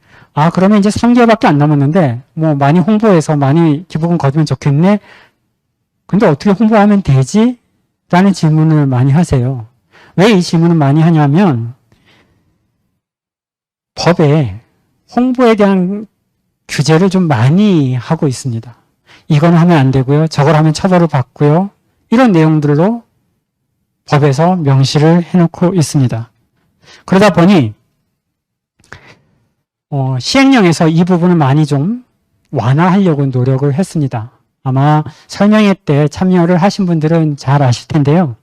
그러면 이제 3개월밖에 안 남았는데 뭐 많이 홍보해서 많이 기부금 거두면 좋겠네. 근데 어떻게 홍보하면 되지? 라는 질문을 많이 하세요. 왜 이 질문을 많이 하냐면 법에 홍보에 대한 규제를 좀 많이 하고 있습니다. 이건 하면 안 되고요. 저걸 하면 처벌을 받고요. 이런 내용들로 법에서 명시를 해놓고 있습니다. 그러다 보니 시행령에서 이 부분을 많이 좀 완화하려고 노력을 했습니다. 아마 설명회 때 참여를 하신 분들은 잘 아실 텐데요.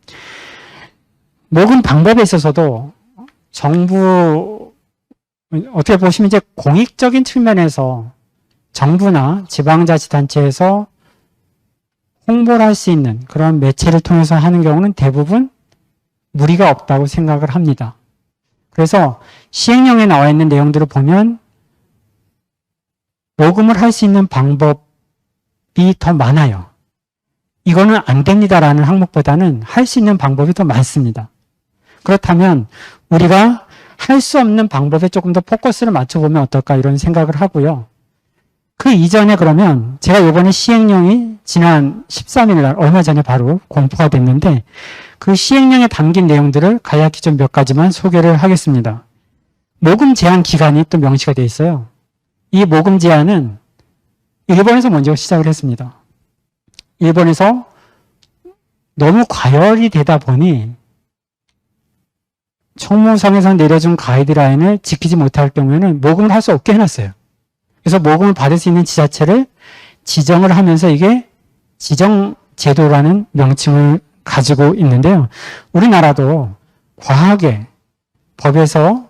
모금 방법에 있어서도 정부 어떻게 보시면 이제 공익적인 측면에서 정부나 지방자치단체에서 홍보를 할 수 있는 그런 매체를 통해서 하는 경우는 대부분 무리가 없다고 생각을 합니다. 그래서 시행령에 나와 있는 내용들을 보면 모금을 할 수 있는 방법이 더 많아요. 이거는 안 됩니다라는 항목보다는 할 수 있는 방법이 더 많습니다. 그렇다면 우리가 할 수 없는 방법에 조금 더 포커스를 맞춰보면 어떨까 이런 생각을 하고요. 그 이전에 그러면 제가 이번에 시행령이 지난 13일 날 얼마 전에 바로 공포가 됐는데 그 시행령에 담긴 내용들을 간략히 좀 몇 가지만 소개를 하겠습니다. 모금 제한 기간이 또 명시가 되어 있어요. 이 모금 제한은 일본에서 먼저 시작을 했습니다. 일본에서 너무 과열이 되다 보니 총무성에서 내려준 가이드라인을 지키지 못할 경우에는 모금을 할 수 없게 해놨어요. 그래서 모금을 받을 수 있는 지자체를 지정을 하면서 이게 지정제도라는 명칭을 가지고 있는데요. 우리나라도 과하게 법에서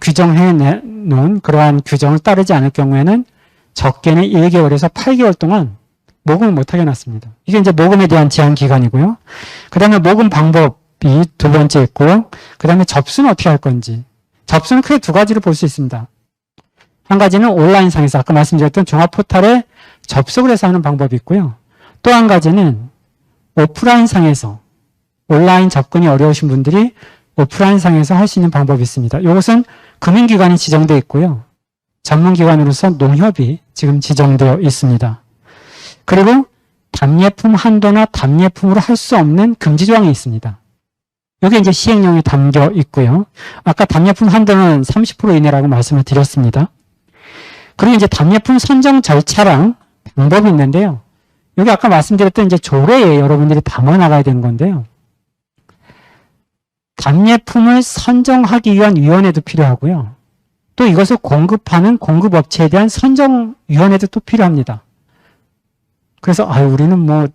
규정해 놓은 그러한 규정을 따르지 않을 경우에는 적게는 1개월에서 8개월 동안 모금을 못하게 해놨습니다. 이게 이제 모금에 대한 제한 기간이고요. 그 다음에 모금 방법이 2번째 있고, 그 다음에 접수는 어떻게 할 건지. 접수는 크게 2가지로 볼 수 있습니다. 한 가지는 온라인상에서 아까 말씀드렸던 종합포탈에 접속을 해서 하는 방법이 있고요. 또 한 가지는 오프라인상에서 온라인 접근이 어려우신 분들이 오프라인상에서 할 수 있는 방법이 있습니다. 이것은 금융기관이 지정되어 있고요. 전문기관으로서 농협이 지금 지정되어 있습니다. 그리고 답례품 한도나 답례품으로 할 수 없는 금지 조항이 있습니다. 여기 이제 시행령에 담겨 있고요. 아까 답례품 한도는 30% 이내라고 말씀을 드렸습니다. 그리고 이제 답례품 선정 절차랑 방법이 있는데요. 여기 아까 말씀드렸던 이제 조례에 여러분들이 담아 나가야 되는 건데요. 답례품을 선정하기 위한 위원회도 필요하고요. 또 이것을 공급하는 공급업체에 대한 선정위원회도 또 필요합니다. 그래서 우리는 뭐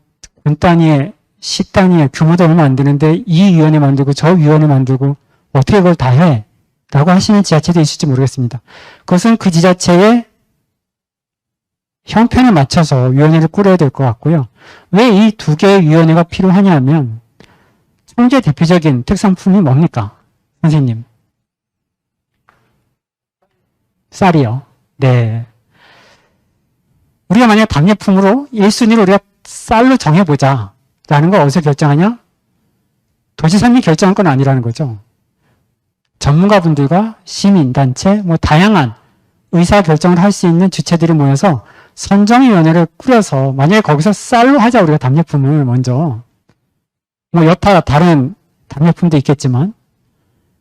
군 단위의 시 단위의 규모도 얼마 안 되는데 이 위원회 만들고 저 위원회 만들고 어떻게 그걸 다 해? 라고 하시는 지자체도 있을지 모르겠습니다. 그것은 그 지자체의 형편에 맞춰서 위원회를 꾸려야 될 것 같고요. 왜 이 두 개의 위원회가 필요하냐 하면 청주의 대표적인 특산품이 뭡니까? 선생님. 쌀이요. 네. 우리가 만약 답례품으로 1순위를 우리가 쌀로 정해보자 라는 거 어디서 결정하냐? 도지사님이 결정한 건 아니라는 거죠. 전문가분들과 시민단체, 뭐 다양한 의사결정을 할 수 있는 주체들이 모여서 선정위원회를 꾸려서 만약에 거기서 쌀로 하자 우리가 답례품을 먼저 뭐 여타 다른 답례품도 있겠지만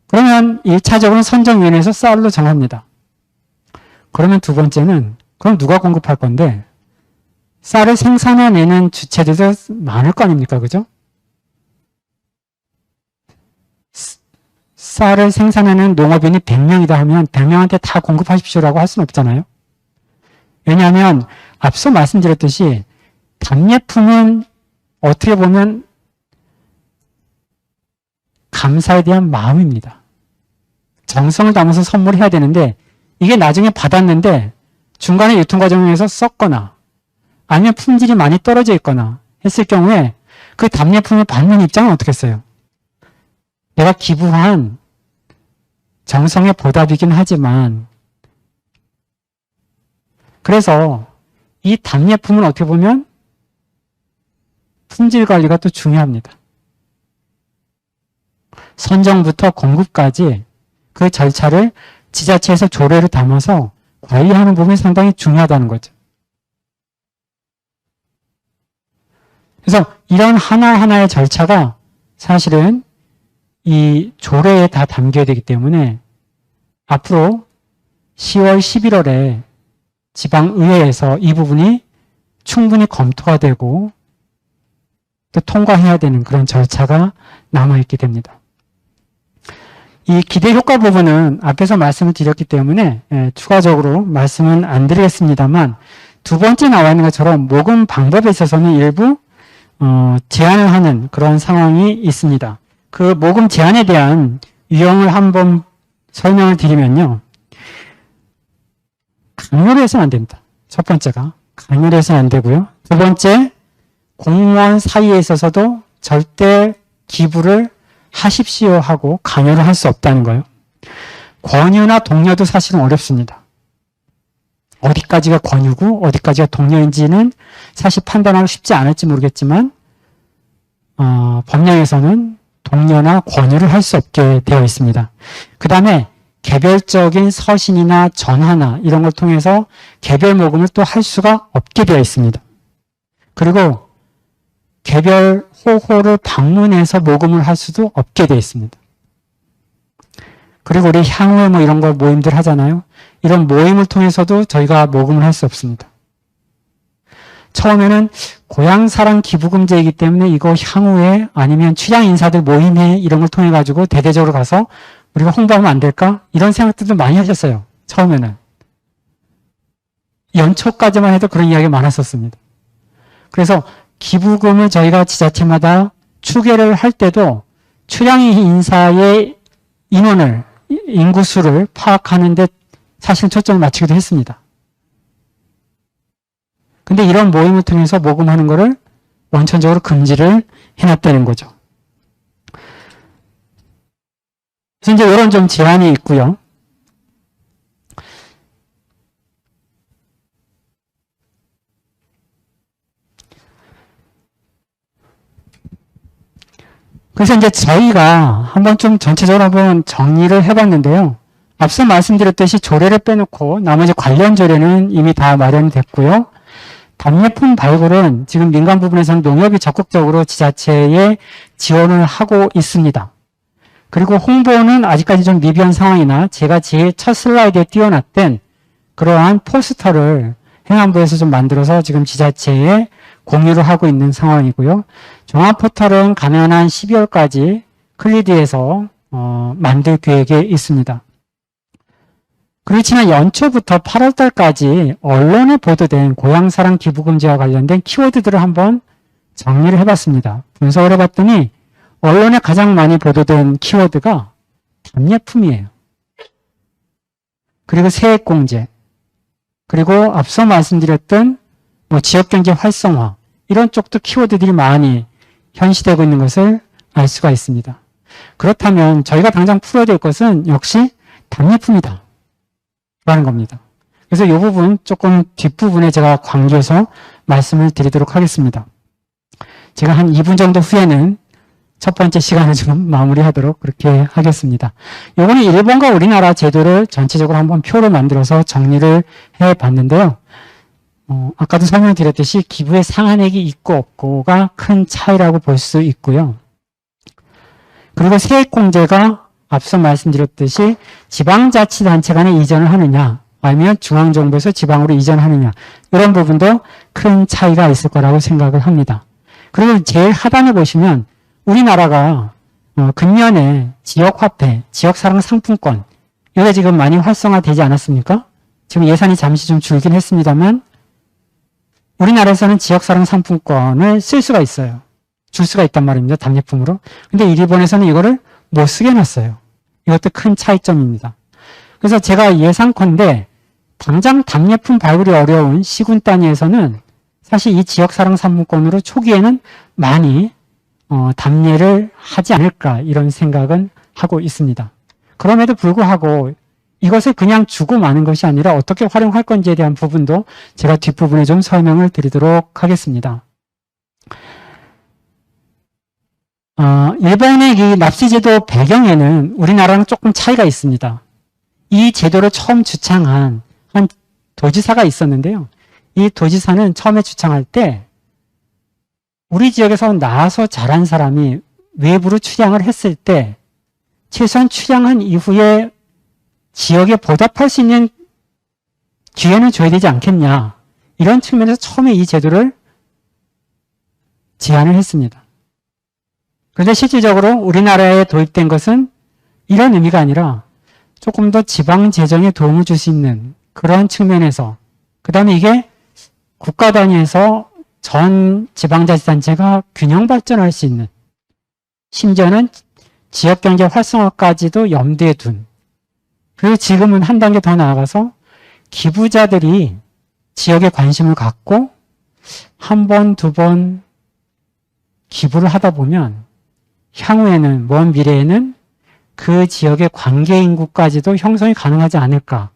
그러면 1차적으로는 선정위원회에서 쌀로 정합니다. 그러면 두 번째는 그럼 누가 공급할 건데 쌀을 생산해내는 주체들도 많을 거 아닙니까? 그죠? 쌀을 생산하는 농업인이 100명이다 하면 100명한테 다 공급하십시오라고 할 수는 없잖아요. 왜냐하면 앞서 말씀드렸듯이 답례품은 어떻게 보면 감사에 대한 마음입니다. 정성을 담아서 선물해야 되는데 이게 나중에 받았는데 중간에 유통 과정에서 썩거나 아니면 품질이 많이 떨어져 있거나 했을 경우에 그 답례품을 받는 입장은 어떻게 했어요? 내가 기부한 정성의 보답이긴 하지만 그래서 이 답례품은 어떻게 보면 품질 관리가 또 중요합니다. 선정부터 공급까지 그 절차를 지자체에서 조례를 담아서 관리하는 부분이 상당히 중요하다는 거죠. 그래서 이런 하나하나의 절차가 사실은 이 조례에 다 담겨야 되기 때문에 앞으로 10월, 11월에 지방의회에서 이 부분이 충분히 검토가 되고 또 통과해야 되는 그런 절차가 남아있게 됩니다. 이 기대효과 부분은 앞에서 말씀을 드렸기 때문에 추가적으로 말씀은 안 드리겠습니다만 두 번째 나와 있는 것처럼 모금 방법에 있어서는 일부 제한을 하는 그런 상황이 있습니다. 그 모금 제한에 대한 유형을 한번 설명을 드리면요. 강요를 해서는 안 됩니다. 첫 번째가 강요를 해서는 안 되고요. 두 번째, 공무원 사이에 있어서도 절대 기부를 하십시오 하고 강요를 할 수 없다는 거예요. 권유나 독려도 사실은 어렵습니다. 어디까지가 권유고 어디까지가 독려인지는 사실 판단하기 쉽지 않을지 모르겠지만 법령에서는 독려나 권유를 할 수 없게 되어 있습니다. 그 다음에 개별적인 서신이나 전화나 이런 걸 통해서 개별 모금을 또 할 수가 없게 되어 있습니다. 그리고 개별 호호를 방문해서 모금을 할 수도 없게 되어 있습니다. 그리고 우리 향후에 뭐 이런 걸 모임들 하잖아요. 이런 모임을 통해서도 저희가 모금을 할 수 없습니다. 처음에는 고향사랑 기부금제이기 때문에 이거 향후에 아니면 취향 인사들 모임회 이런 걸 통해 가지고 대대적으로 가서 우리가 홍보하면 안 될까? 이런 생각들도 많이 하셨어요. 처음에는. 연초까지만 해도 그런 이야기가 많았었습니다. 그래서 기부금을 저희가 지자체마다 추계를 할 때도 취향 인사의 인원을 인구수를 파악하는 데 사실 초점을 맞추기도 했습니다. 근데 이런 모임을 통해서 모금하는 거를 원천적으로 금지를 해놨다는 거죠. 그래서 이제 이런 좀 제한이 있고요. 그래서 이제 저희가 한번 좀 전체적으로 한번 정리를 해봤는데요. 앞서 말씀드렸듯이 조례를 빼놓고 나머지 관련 조례는 이미 다 마련이 됐고요. 답례품 발굴은 지금 민간 부분에서는 농협이 적극적으로 지자체에 지원을 하고 있습니다. 그리고 홍보는 아직까지 좀 미비한 상황이나 제가 제 첫 슬라이드에 띄워놨던 그러한 포스터를 행안부에서 좀 만들어서 지금 지자체에 공유를 하고 있는 상황이고요. 종합포털은 가능한 한 12월까지 클리드에서 만들 계획에 있습니다. 그리고 지난 연초부터 8월 달까지 언론에 보도된 고향사랑 기부금지와 관련된 키워드들을 한번 정리를 해봤습니다. 분석을 해봤더니 언론에 가장 많이 보도된 키워드가 답례품이에요. 그리고 세액공제, 그리고 앞서 말씀드렸던 지역경제 활성화, 이런 쪽도 키워드들이 많이 현시되고 있는 것을 알 수가 있습니다. 그렇다면 저희가 당장 풀어야 될 것은 역시 답례품이다 라는 겁니다. 그래서 이 부분 조금 뒷부분에 제가 강조해서 말씀을 드리도록 하겠습니다. 제가 한 2분 정도 후에는 첫 번째 시간을 좀 마무리하도록 그렇게 하겠습니다. 요거는 일본과 우리나라 제도를 전체적으로 한번 표로 만들어서 정리를 해봤는데요. 아까도 설명드렸듯이 기부의 상한액이 있고 없고가 큰 차이라고 볼 수 있고요. 그리고 세액공제가 앞서 말씀드렸듯이 지방자치단체 간에 이전을 하느냐 아니면 중앙정부에서 지방으로 이전하느냐, 이런 부분도 큰 차이가 있을 거라고 생각을 합니다. 그리고 제일 하단에 보시면 우리나라가 근년에 지역화폐, 지역사랑상품권, 이게 지금 많이 활성화되지 않았습니까? 지금 예산이 잠시 좀 줄긴 했습니다만 우리나라에서는 지역사랑상품권을 쓸 수가 있어요. 줄 수가 있단 말입니다. 답례품으로. 근데 일본에서는 이거를 못 쓰게 해놨어요. 이것도 큰 차이점입니다. 그래서 제가 예상컨대 당장 답례품 발굴이 어려운 시군 단위에서는 사실 이 지역사랑상품권으로 초기에는 많이 답례를 하지 않을까, 이런 생각은 하고 있습니다. 그럼에도 불구하고 이것을 그냥 주고 마는 것이 아니라 어떻게 활용할 건지에 대한 부분도 제가 뒷부분에 좀 설명을 드리도록 하겠습니다. 일본의 이 납세제도 배경에는 우리나라랑 조금 차이가 있습니다. 이 제도를 처음 주창한 한 도지사가 있었는데요. 이 도지사는 처음에 주창할 때 우리 지역에서 나와서 자란 사람이 외부로 출양을 했을 때 최소한 출양한 이후에 지역에 보답할 수 있는 기회는 줘야 되지 않겠냐, 이런 측면에서 처음에 이 제도를 제안을 했습니다. 그런데 실질적으로 우리나라에 도입된 것은 이런 의미가 아니라 조금 더 지방 재정에 도움을 줄 수 있는 그런 측면에서, 그 다음에 이게 국가 단위에서 전 지방자치단체가 균형 발전할 수 있는, 심지어는 지역경제 활성화까지도 염두에 둔, 그리고 지금은 한 단계 더 나아가서 기부자들이 지역에 관심을 갖고 한 번, 두 번 기부를 하다 보면 향후에는, 먼 미래에는 그 지역의 관계 인구까지도 형성이 가능하지 않을까,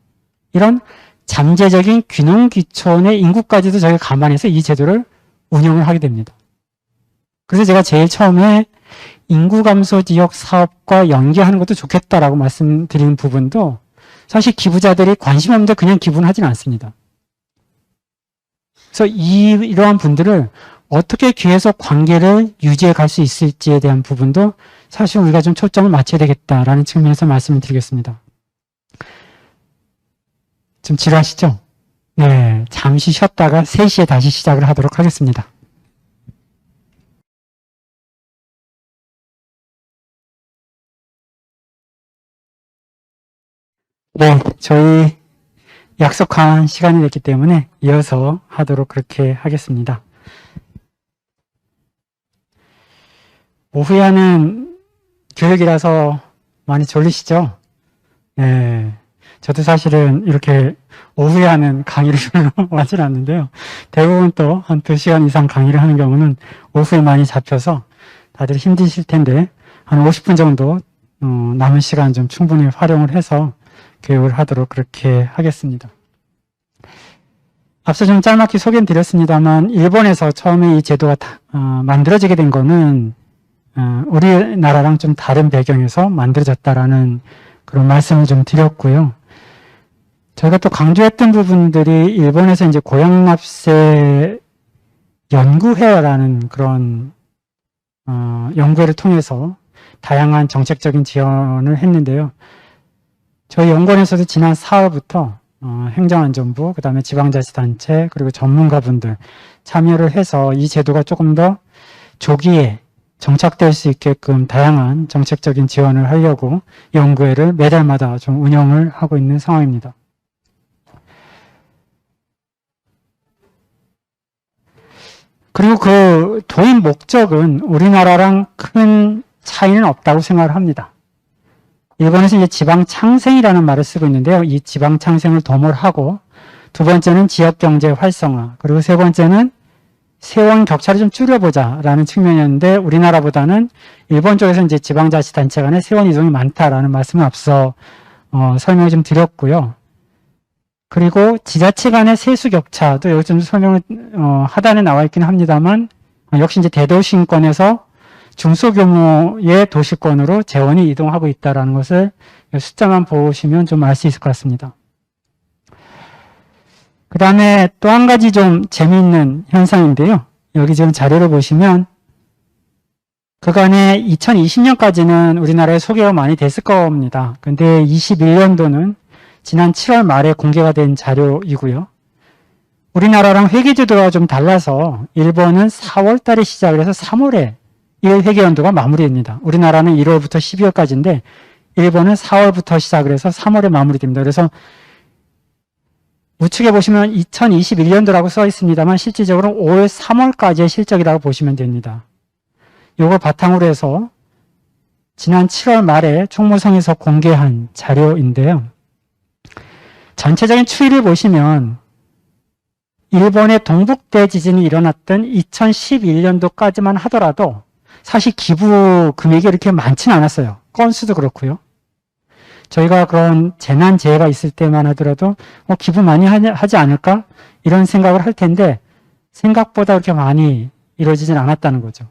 이런 잠재적인 균형 기촌의 인구까지도 저희가 감안해서 이 제도를 운영을 하게 됩니다. 그래서 제가 제일 처음에 인구 감소 지역 사업과 연계하는 것도 좋겠다라고 말씀드린 부분도 사실 기부자들이 관심 없는데 그냥 기부는 하지는 않습니다. 그래서 이러한 분들을 어떻게 계속 관계를 유지해 갈 수 있을지에 대한 부분도 사실 우리가 좀 초점을 맞춰야 되겠다라는 측면에서 말씀을 드리겠습니다. 좀 지루하시죠? 네, 잠시 쉬었다가 3시에 다시 시작을 하도록 하겠습니다. 네, 저희 약속한 시간이 됐기 때문에 이어서 하도록 그렇게 하겠습니다. 오후에 하는 교육이라서 많이 졸리시죠? 네. 저도 사실은 이렇게 오후에 하는 강의를 하진 않는데요. 대부분 또 한 2시간 이상 강의를 하는 경우는 오후에 많이 잡혀서 다들 힘드실 텐데 한 50분 정도 남은 시간 좀 충분히 활용을 해서 교육을 하도록 그렇게 하겠습니다. 앞서 좀 짤막히 소개는 드렸습니다만 일본에서 처음에 이 제도가 만들어지게 된 거는 우리나라랑 좀 다른 배경에서 만들어졌다라는 그런 말씀을 좀 드렸고요. 저희가 또 강조했던 부분들이 일본에서 이제 고향납세 연구회라는 그런 연구회를 통해서 다양한 정책적인 지원을 했는데요. 저희 연구원에서도 지난 4월부터 행정안전부, 그 다음에 지방자치단체, 그리고 전문가분들 참여를 해서 이 제도가 조금 더 조기에 정착될 수 있게끔 다양한 정책적인 지원을 하려고 연구회를 매달마다 좀 운영을 하고 있는 상황입니다. 그리고 그 도입 목적은 우리나라랑 큰 차이는 없다고 생각을 합니다. 일본에서 이제 지방 창생이라는 말을 쓰고 있는데요. 이 지방 창생을 도모를 하고, 두 번째는 지역 경제 활성화, 그리고 세 번째는 세원 격차를 좀 줄여보자라는 측면이었는데, 우리나라보다는 일본 쪽에서 이제 지방자치단체 간의 세원 이동이 많다라는 말씀을 앞서 설명을 좀 드렸고요. 그리고 지자체 간의 세수 격차도 여기 좀 설명을 하단에 나와 있긴 합니다만, 역시 이제 대도시권에서 중소규모의 도시권으로 재원이 이동하고 있다는 것을 숫자만 보시면 좀 알 수 있을 것 같습니다. 그 다음에 또 한 가지 좀 재미있는 현상인데요. 여기 지금 자료를 보시면 그간에 2020년까지는 우리나라에 소개가 많이 됐을 겁니다. 근데 21년도는 지난 7월 말에 공개가 된 자료이고요. 우리나라랑 회계제도가 좀 달라서 일본은 4월 달에 시작을 해서 3월에 1월 회계연도가 마무리됩니다. 우리나라는 1월부터 12월까지인데 일본은 4월부터 시작을 해서 3월에 마무리됩니다. 그래서 우측에 보시면 2021년도라고 써 있습니다만 실질적으로 5월 3월까지의 실적이라고 보시면 됩니다. 이걸 바탕으로 해서 지난 7월 말에 총무성에서 공개한 자료인데요. 전체적인 추이를 보시면 일본의 동북대 지진이 일어났던 2011년도까지만 하더라도 사실 기부 금액이 이렇게 많지는 않았어요. 건수도 그렇고요. 저희가 그런 재난재해가 있을 때만 하더라도 기부 많이 하지 않을까? 이런 생각을 할 텐데 생각보다 그렇게 많이 이루어지진 않았다는 거죠.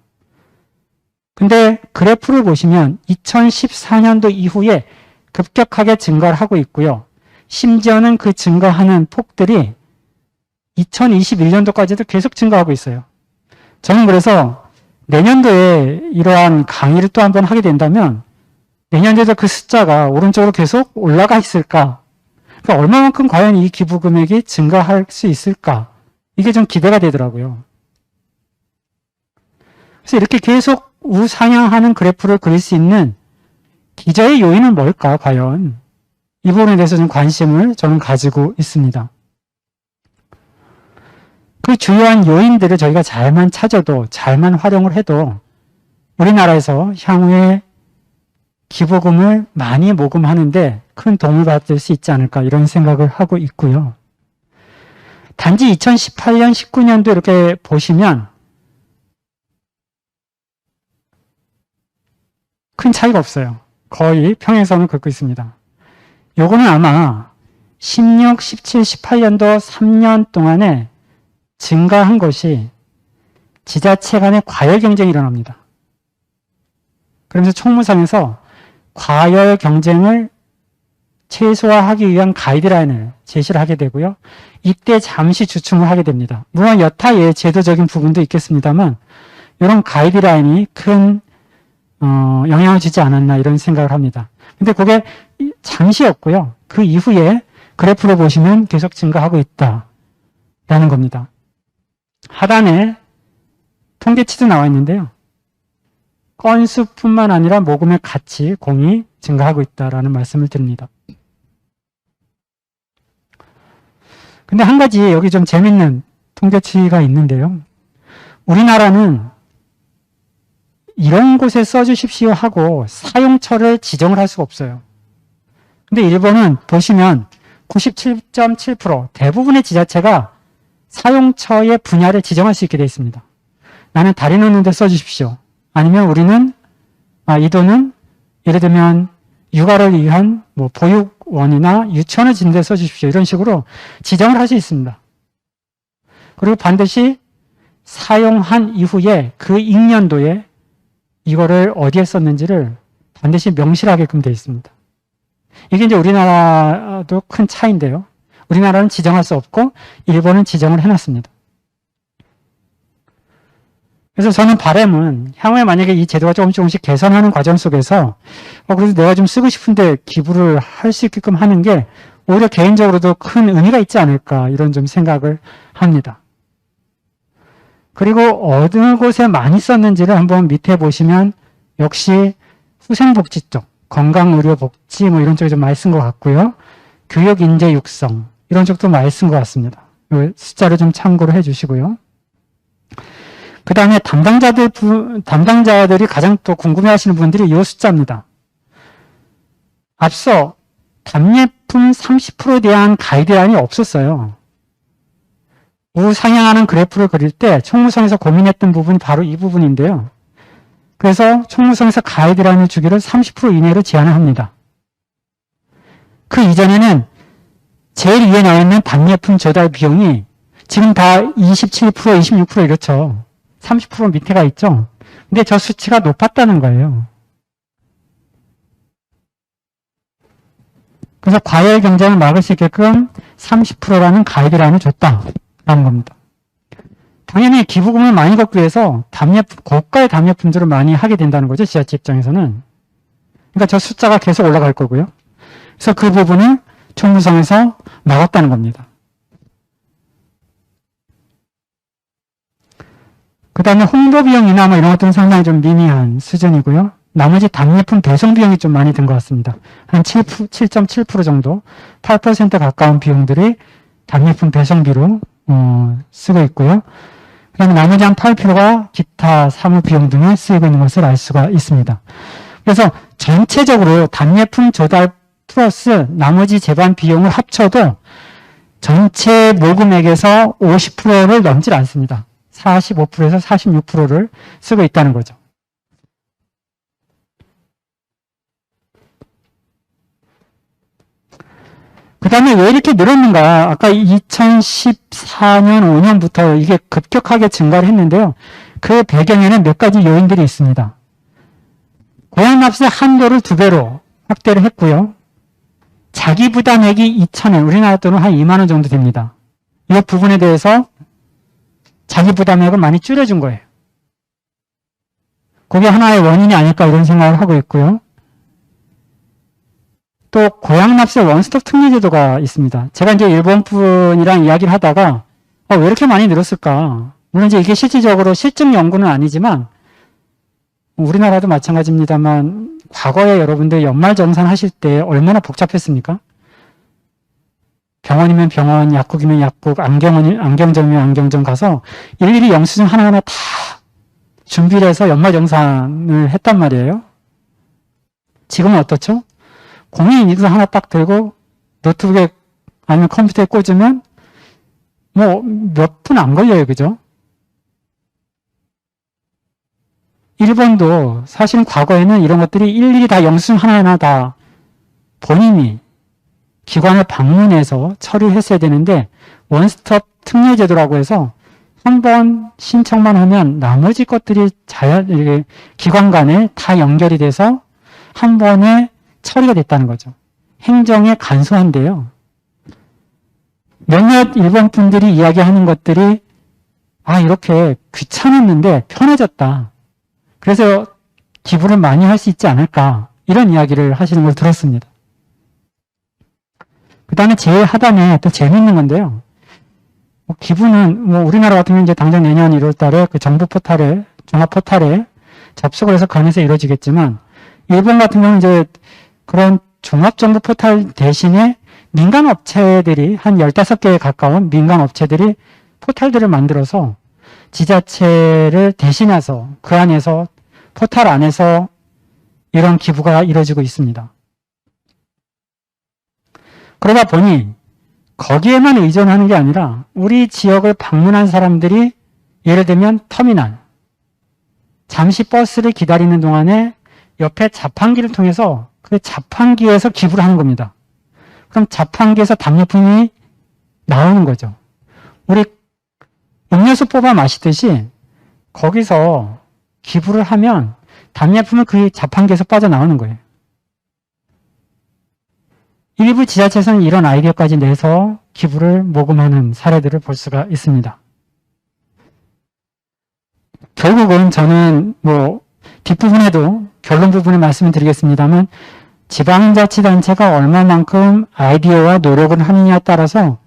근데 그래프를 보시면 2014년도 이후에 급격하게 증가를 하고 있고요. 심지어는 그 증가하는 폭들이 2021년도까지도 계속 증가하고 있어요. 저는 그래서 내년도에 이러한 강의를 또 한 번 하게 된다면 내년도에도 그 숫자가 오른쪽으로 계속 올라가 있을까? 그러니까 얼마만큼 과연 이 기부 금액이 증가할 수 있을까? 이게 좀 기대가 되더라고요. 그래서 이렇게 계속 우상향하는 그래프를 그릴 수 있는 기저의 요인은 뭘까, 과연? 이 부분에 대해서 좀 관심을 저는 가지고 있습니다. 그 주요한 요인들을 저희가 잘만 찾아도, 잘만 활용을 해도 우리나라에서 향후에 기부금을 많이 모금하는데 큰 도움을 받을 수 있지 않을까 이런 생각을 하고 있고요. 단지 2018년, 19년도 이렇게 보시면 큰 차이가 없어요. 거의 평행선을 긋고 있습니다. 요거는 아마 16, 17, 18년도 3년 동안에 증가한 것이 지자체 간의 과열 경쟁이 일어납니다. 그러면서 총무상에서 과열 경쟁을 최소화하기 위한 가이드라인을 제시를 하게 되고요. 이때 잠시 주춤을 하게 됩니다. 물론 여타의 제도적인 부분도 있겠습니다만 이런 가이드라인이 큰 영향을 주지 않았나 이런 생각을 합니다. 근데 그게 잠시였고요. 그 이후에 그래프를 보시면 계속 증가하고 있다라는 겁니다. 하단에 통계치도 나와 있는데요. 건수뿐만 아니라 모금의 가치, 공이 증가하고 있다라는 말씀을 드립니다. 근데 한 가지 여기 좀 재밌는 통계치가 있는데요. 우리나라는 이런 곳에 써주십시오 하고 사용처를 지정을 할 수가 없어요. 근데 일본은 보시면 97.7% 대부분의 지자체가 사용처의 분야를 지정할 수 있게 되어 있습니다. 나는 다리 놓는 데 써주십시오. 아니면 우리는 이 돈은 예를 들면 육아를 위한 보육원이나 유치원을 짓는 데 써주십시오. 이런 식으로 지정을 할 수 있습니다. 그리고 반드시 사용한 이후에 그 익년도에 이거를 어디에 썼는지를 반드시 명시하게끔 되어 있습니다. 이게 이제 우리나라도 큰 차이인데요. 우리나라는 지정할 수 없고 일본은 지정을 해놨습니다. 그래서 저는 바람은 향후에 만약에 이 제도가 조금씩 개선하는 과정 속에서 그래서 내가 좀 쓰고 싶은데 기부를 할 수 있게끔 하는 게 오히려 개인적으로도 큰 의미가 있지 않을까 이런 좀 생각을 합니다. 그리고 어느 곳에 많이 썼는지를 한번 밑에 보시면 역시 후생복지 쪽, 건강의료복지 뭐 이런 쪽에 좀 많이 쓴 것 같고요. 교육, 인재, 육성 이런 쪽도 많이 쓴 것 같습니다. 이 숫자를 좀 참고로 해주시고요. 그 다음에 담당자들이 가장 또 궁금해하시는 분들이 이 숫자입니다. 앞서 답례품 30%에 대한 가이드라인이 없었어요. 우상향하는 그래프를 그릴 때 총무성에서 고민했던 부분이 바로 이 부분인데요. 그래서 총무성에서 가이드라인을 주기를 30% 이내로 제한을 합니다. 그 이전에는 제일 위에 나와 있는 답례품 조달 비용이 지금 다 27%, 26% 이렇죠. 30% 밑에가 있죠. 근데 저 수치가 높았다는 거예요. 그래서 과열 경쟁을 막을 수 있게끔 30%라는 가이드라인을 줬다라는 겁니다. 당연히 기부금을 많이 걷기 위해서 고가의 답례품들을 많이 하게 된다는 거죠. 지자체 입장에서는. 그러니까 저 숫자가 계속 올라갈 거고요. 그래서 그 부분을 총무성에서 막았다는 겁니다. 그 다음에 홍보 비용이나 뭐 이런 것들은 상당히 좀 미미한 수준이고요. 나머지 답례품 배송 비용이 좀 많이 든 것 같습니다. 한 7.7% 정도, 8% 가까운 비용들이 답례품 배송비로 쓰고 있고요. 그 다음에 나머지 한 8%가 기타 사무 비용 등에 쓰이고 있는 것을 알 수가 있습니다. 그래서 전체적으로 답례품 조달 플러스 나머지 제반 비용을 합쳐도 전체 모금액에서 50%를 넘질 않습니다. 45%에서 46%를 쓰고 있다는 거죠. 그 다음에 왜 이렇게 늘었는가? 아까 2014년, 5년부터 이게 급격하게 증가를 했는데요. 그 배경에는 몇 가지 요인들이 있습니다. 고향납세 한도를 2배로 확대를 했고요. 자기 부담액이 2,000원, 우리나라 돈은 한 2만 원 정도 됩니다. 이 부분에 대해서 자기 부담액을 많이 줄여준 거예요. 그게 하나의 원인이 아닐까 이런 생각을 하고 있고요. 또 고향납세 원스톱 특례 제도가 있습니다. 제가 이제 일본 분이랑 이야기를 하다가 왜 이렇게 많이 늘었을까? 물론 이제 이게 실질적으로 실증 연구는 아니지만 우리나라도 마찬가지입니다만 과거에 여러분들 연말정산 하실 때 얼마나 복잡했습니까? 병원이면 병원, 약국이면 약국, 안경점이면 안경점 가서 일일이 영수증 하나하나 다 준비를 해서 연말정산을 했단 말이에요. 지금은 어떻죠? 공인인증서 하나 딱 들고 노트북에 아니면 컴퓨터에 꽂으면 뭐 몇 분 안 걸려요. 그죠? 일본도 사실 과거에는 이런 것들이 일일이 다 영수증 하나하나 다 본인이 기관을 방문해서 처리를 했어야 되는데 원스톱 특례 제도라고 해서 한 번 신청만 하면 나머지 것들이 기관 간에 다 연결이 돼서 한 번에 처리가 됐다는 거죠. 행정에 간소한데요. 몇몇 일본 분들이 이야기하는 것들이 이렇게 귀찮았는데 편해졌다. 그래서 기부를 많이 할 수 있지 않을까 이런 이야기를 하시는 걸 들었습니다. 그 다음에 제일 하단에 또 재미있는 건데요. 기부는 우리나라 같은 경우는 이제 당장 내년 1월 달에 그 정부 포탈에 종합 포탈에 접속을 해서 관해서 이루어지겠지만 일본 같은 경우는 이제 그런 종합정부 포탈 대신에 민간 업체들이 한 15개에 가까운 민간 업체들이 포탈들을 만들어서 지자체를 대신해서 그 안에서 포탈 안에서 이런 기부가 이루어지고 있습니다. 그러다 보니 거기에만 의존하는 게 아니라 우리 지역을 방문한 사람들이 예를 들면 터미널, 잠시 버스를 기다리는 동안에 옆에 자판기를 통해서 그 자판기에서 기부를 하는 겁니다. 그럼 자판기에서 답례품이 나오는 거죠. 우리 음료수 뽑아 마시듯이 거기서 기부를 하면 답례품은 그 자판기에서 빠져나오는 거예요. 일부 지자체에서는 이런 아이디어까지 내서 기부를 모금하는 사례들을 볼 수가 있습니다. 결국은 저는 뒷부분에도 결론 부분에 말씀을 드리겠습니다만 지방자치단체가 얼마만큼 아이디어와 노력을 하느냐에 따라서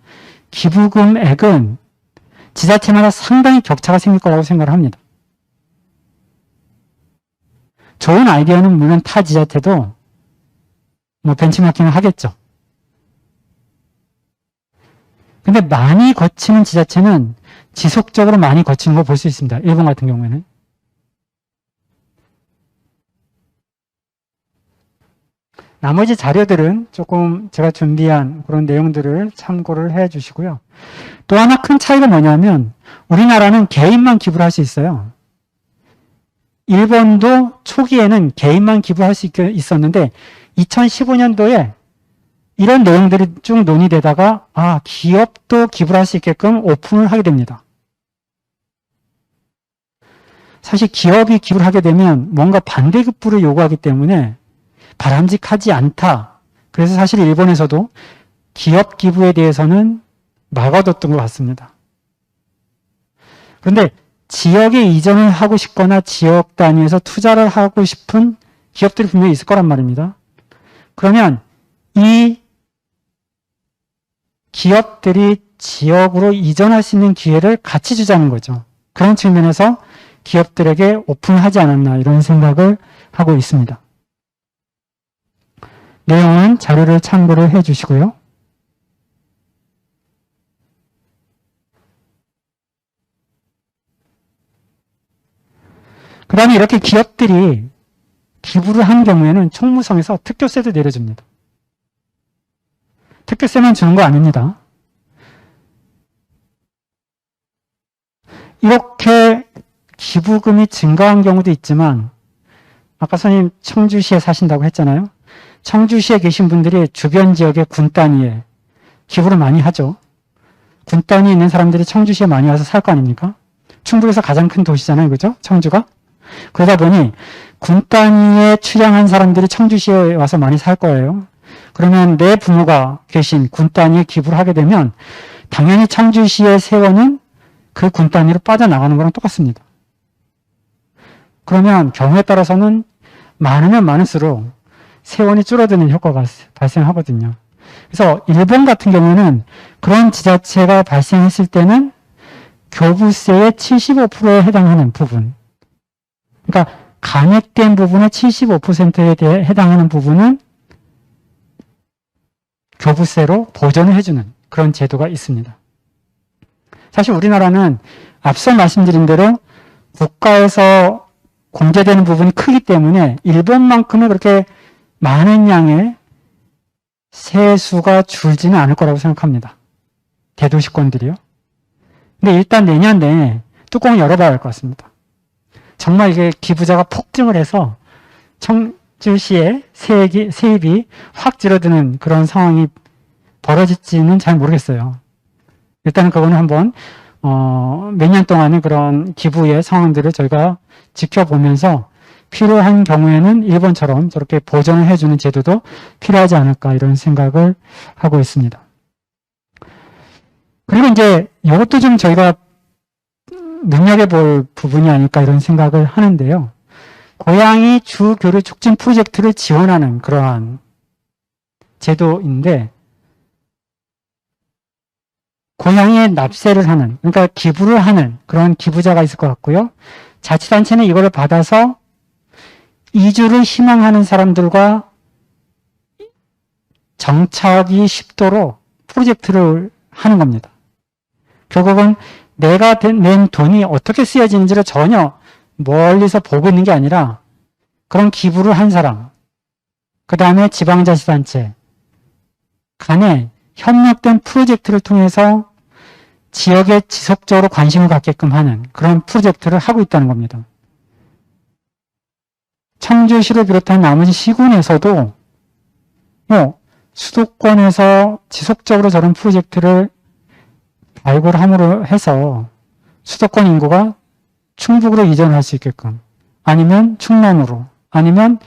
기부금액은 지자체마다 상당히 격차가 생길 거라고 생각을 합니다. 좋은 아이디어는 물론 타 지자체도 뭐 벤치마킹을 하겠죠. 근데 많이 거치는 지자체는 지속적으로 많이 거치는 걸 볼 수 있습니다. 일본 같은 경우에는. 나머지 자료들은 조금 제가 준비한 그런 내용들을 참고를 해 주시고요. 또 하나 큰 차이가 뭐냐면 우리나라는 개인만 기부를 할 수 있어요. 일본도 초기에는 개인만 기부할 수 있었는데 2015년도에 이런 내용들이 쭉 논의되다가 기업도 기부를 할 수 있게끔 오픈을 하게 됩니다. 사실 기업이 기부를 하게 되면 뭔가 반대급부를 요구하기 때문에 바람직하지 않다. 그래서 사실 일본에서도 기업 기부에 대해서는 막아뒀던 것 같습니다. 그런데 지역에 이전을 하고 싶거나 지역 단위에서 투자를 하고 싶은 기업들이 분명히 있을 거란 말입니다. 그러면 이 기업들이 지역으로 이전할 수 있는 기회를 같이 주자는 거죠. 그런 측면에서 기업들에게 오픈하지 않았나 이런 생각을 하고 있습니다. 내용은 자료를 참고를 해 주시고요. 그 다음에 이렇게 기업들이 기부를 한 경우에는 총무성에서 특교세도 내려줍니다. 특교세만 주는 거 아닙니다. 이렇게 기부금이 증가한 경우도 있지만 아까 선생님 청주시에 사신다고 했잖아요. 청주시에 계신 분들이 주변 지역의 군 단위에 기부를 많이 하죠. 군 단위에 있는 사람들이 청주시에 많이 와서 살 거 아닙니까? 충북에서 가장 큰 도시잖아요. 그죠? 청주가. 그러다 보니 군 단위에 출향한 사람들이 청주시에 와서 많이 살 거예요. 그러면 내 부모가 계신 군 단위에 기부를 하게 되면 당연히 청주시의 세원은 그 군 단위로 빠져나가는 거랑 똑같습니다. 그러면 경우에 따라서는 많으면 많을수록 세원이 줄어드는 효과가 발생하거든요. 그래서 일본 같은 경우는 그런 지자체가 발생했을 때는 교부세의 75%에 해당하는 부분, 그러니까 감액된 부분의 75%에 대해 해당하는 부분은 교부세로 보전을 해주는 그런 제도가 있습니다. 사실 우리나라는 앞서 말씀드린 대로 국가에서 공제되는 부분이 크기 때문에 일본만큼은 그렇게 많은 양의 세수가 줄지는 않을 거라고 생각합니다. 대도시권들이요. 근데 일단 내년 내에 뚜껑을 열어봐야 할 것 같습니다. 정말 이게 기부자가 폭증을 해서 청주시의 세입이 확 줄어드는 그런 상황이 벌어질지는 잘 모르겠어요. 일단은 그거는 한번 몇 년 동안의 그런 기부의 상황들을 저희가 지켜보면서 필요한 경우에는 일본처럼 저렇게 보전을 해주는 제도도 필요하지 않을까 이런 생각을 하고 있습니다. 그리고 이제 이것도 좀 저희가 눈여겨볼 부분이 아닐까 이런 생각을 하는데요. 고양이 주 교류 촉진 프로젝트를 지원하는 그러한 제도인데 고양이에 납세를 하는, 그러니까 기부를 하는 그런 기부자가 있을 것 같고요. 자치단체는 이거를 받아서 이주를 희망하는 사람들과 정착이 쉽도록 프로젝트를 하는 겁니다. 결국은 내가 낸 돈이 어떻게 쓰여지는지를 전혀 멀리서 보고 있는 게 아니라 그런 기부를 한 사람, 그 다음에 지방자치단체 간에 협력된 프로젝트를 통해서 지역에 지속적으로 관심을 갖게끔 하는 그런 프로젝트를 하고 있다는 겁니다. 청주시를 비롯한 나머지 시군에서도 수도권에서 지속적으로 저런 프로젝트를 발굴함으로 해서 수도권 인구가 충북으로 이전할 수 있게끔 아니면 충남으로 아니면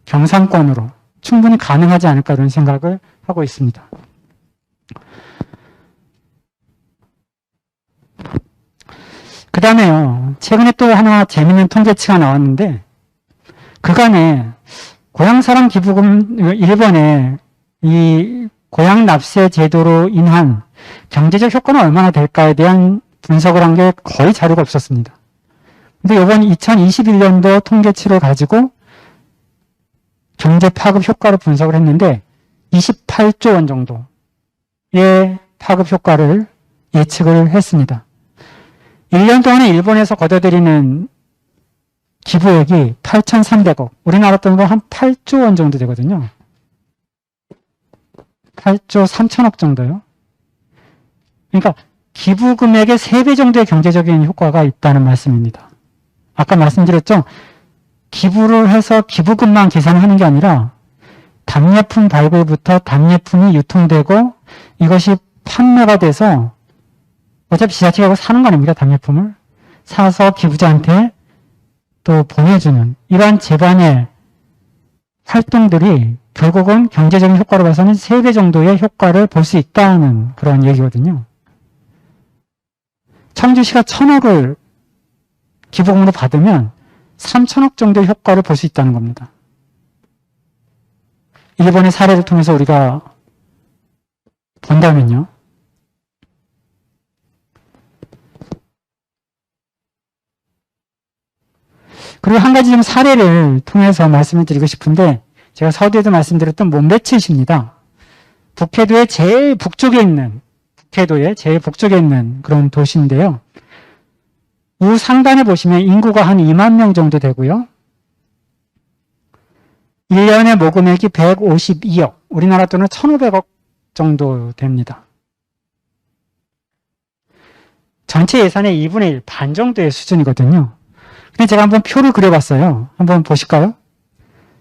경상권으로 충분히 가능하지 않을까 이런 생각을 하고 있습니다. 그 다음에요. 최근에 또 하나 재미있는 통계치가 나왔는데 그간에 고향사랑 기부금 일본의 이 고향 납세 제도로 인한 경제적 효과는 얼마나 될까에 대한 분석을 한 게 거의 자료가 없었습니다. 근데 이번 2021년도 통계치를 가지고 경제 파급 효과를 분석을 했는데 28조 원 정도의 파급 효과를 예측을 했습니다. 1년 동안에 일본에서 걷어들이는 기부액이 8,300억, 우리나라 돈으로 한 8조 원 정도 되거든요. 8조 3천억 정도요. 그러니까 기부 금액의 3배 정도의 경제적인 효과가 있다는 말씀입니다. 아까 말씀드렸죠. 기부를 해서 기부금만 계산하는 게 아니라 답례품 발굴부터 답례품이 유통되고 이것이 판매가 돼서 어차피 지자체가 사는 거 아닙니까? 답례품을 사서 기부자한테 또 보내주는 이러한 재반의 활동들이 결국은 경제적인 효과로 봐서는 3배 정도의 효과를 볼 수 있다는 그런 얘기거든요. 청주시가 1,000억을 기부금으로 받으면 3,000억 정도의 효과를 볼 수 있다는 겁니다. 일본의 사례를 통해서 우리가 본다면요. 그리고 한 가지 좀 사례를 통해서 말씀을 드리고 싶은데 제가 서두에도 말씀드렸던 몬베츠시입니다. 북해도의 제일 북쪽에 있는 그런 도시인데요. 우상단에 보시면 인구가 한 2만 명 정도 되고요. 1년에 모금액이 152억, 우리나라 돈은 1,500억 정도 됩니다. 전체 예산의 2분의 1, 반 정도의 수준이거든요. 근데 제가 한번 표를 그려봤어요. 한번 보실까요?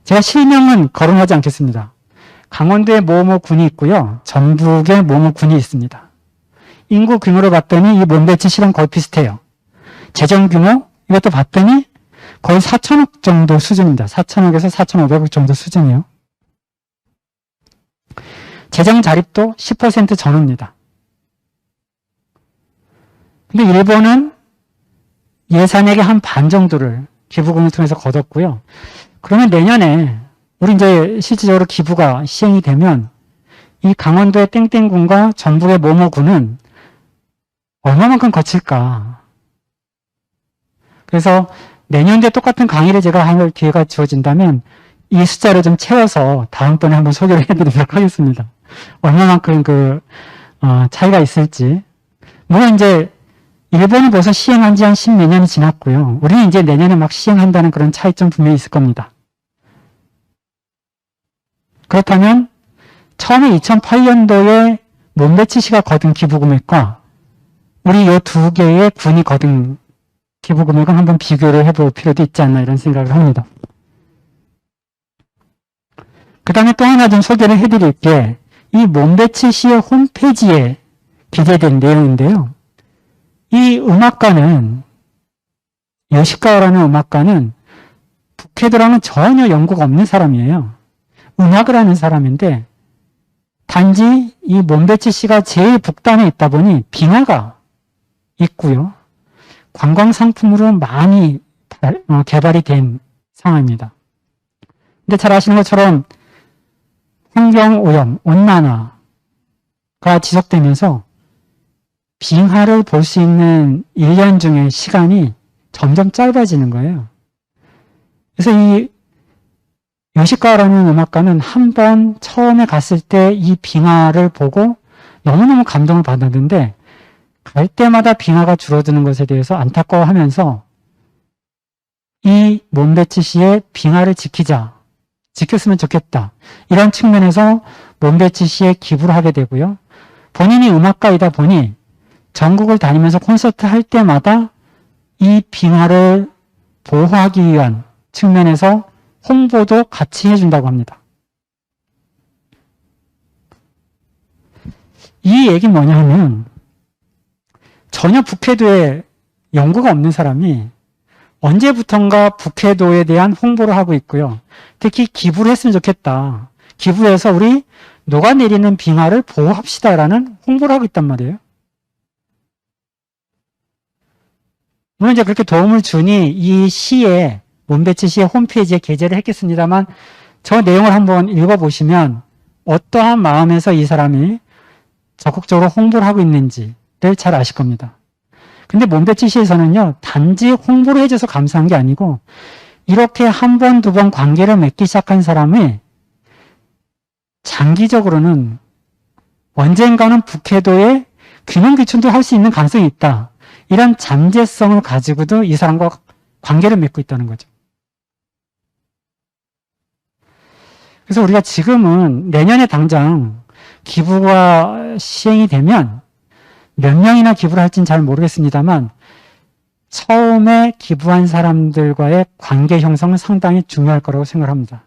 제가 실명은 거론하지 않겠습니다. 강원도에 뭐뭐 군이 있고요. 전북에 뭐뭐 군이 있습니다. 인구 규모를 봤더니 이 몬베츠시랑 거의 비슷해요. 재정 규모 이것도 봤더니 거의 4천억 정도 수준입니다. 4천억에서 4,500억 정도 수준이에요. 재정 자립도 10% 전후입니다. 근데 일본은 예산액의 한 반 정도를 기부금을 통해서 거뒀고요. 그러면 내년에 우리 이제 실질적으로 기부가 시행이 되면 이 강원도의 땡땡군과 전북의 모모군은 얼마만큼 거칠까? 그래서 내년도에 똑같은 강의를 제가 할 기회가 주어진다면 이 숫자를 좀 채워서 다음번에 한번 소개를 해드리도록 하겠습니다. 얼마만큼 차이가 있을지. 물론 이제 일본이 벌써 시행한 지 한 10몇 년이 지났고요. 우리는 이제 내년에 막 시행한다는 그런 차이점 분명히 있을 겁니다. 그렇다면 처음에 2008년도에 몬베츠시가 거둔 기부금액과 우리 이 두 개의 군이 거둔 기부금액은 한번 비교를 해볼 필요도 있지 않나 이런 생각을 합니다. 그 다음에 또 하나 좀 소개를 해드릴 게 이 몬베츠시의 홈페이지에 기재된 내용인데요. 이 음악가는 요시카와라는 음악가는 북해도랑은 전혀 연고가 없는 사람이에요. 음악을 하는 사람인데 단지 이 몬베츠시가 제일 북단에 있다 보니 빙하가 있고요. 관광 상품으로 많이 개발이 된 상황입니다. 근데 잘 아시는 것처럼 환경오염, 온난화가 지속되면서 빙하를 볼 수 있는 1년 중의 시간이 점점 짧아지는 거예요. 그래서 이 요시카와라는 음악가는 한 번 처음에 갔을 때 이 빙하를 보고 너무너무 감동을 받았는데 갈 때마다 빙하가 줄어드는 것에 대해서 안타까워하면서 이 몬베츠시의 빙하를 지켰으면 좋겠다. 이런 측면에서 몬베츠시에 기부를 하게 되고요. 본인이 음악가이다 보니 전국을 다니면서 콘서트 할 때마다 이 빙하를 보호하기 위한 측면에서 홍보도 같이 해준다고 합니다. 이 얘기는 뭐냐 하면 전혀 북해도에 연고가 없는 사람이 언제부턴가 북해도에 대한 홍보를 하고 있고요. 특히 기부를 했으면 좋겠다. 기부해서 우리 녹아내리는 빙하를 보호합시다라는 홍보를 하고 있단 말이에요. 물론 이제 그렇게 도움을 주니 이 시에 몬베츠시의 홈페이지에 게재를 했겠습니다만 저 내용을 한번 읽어보시면 어떠한 마음에서 이 사람이 적극적으로 홍보를 하고 있는지를 잘 아실 겁니다. 근데 몸배치시에서는요, 단지 홍보를 해줘서 감사한 게 아니고, 이렇게 한 번, 두 번 관계를 맺기 시작한 사람이 장기적으로는 언젠가는 북해도에 균형 귀촌도 할 수 있는 가능성이 있다. 이런 잠재성을 가지고도 이 사람과 관계를 맺고 있다는 거죠. 그래서 우리가 지금은 내년에 당장 기부가 시행이 되면 몇 명이나 기부를 할지는 잘 모르겠습니다만 처음에 기부한 사람들과의 관계 형성은 상당히 중요할 거라고 생각합니다.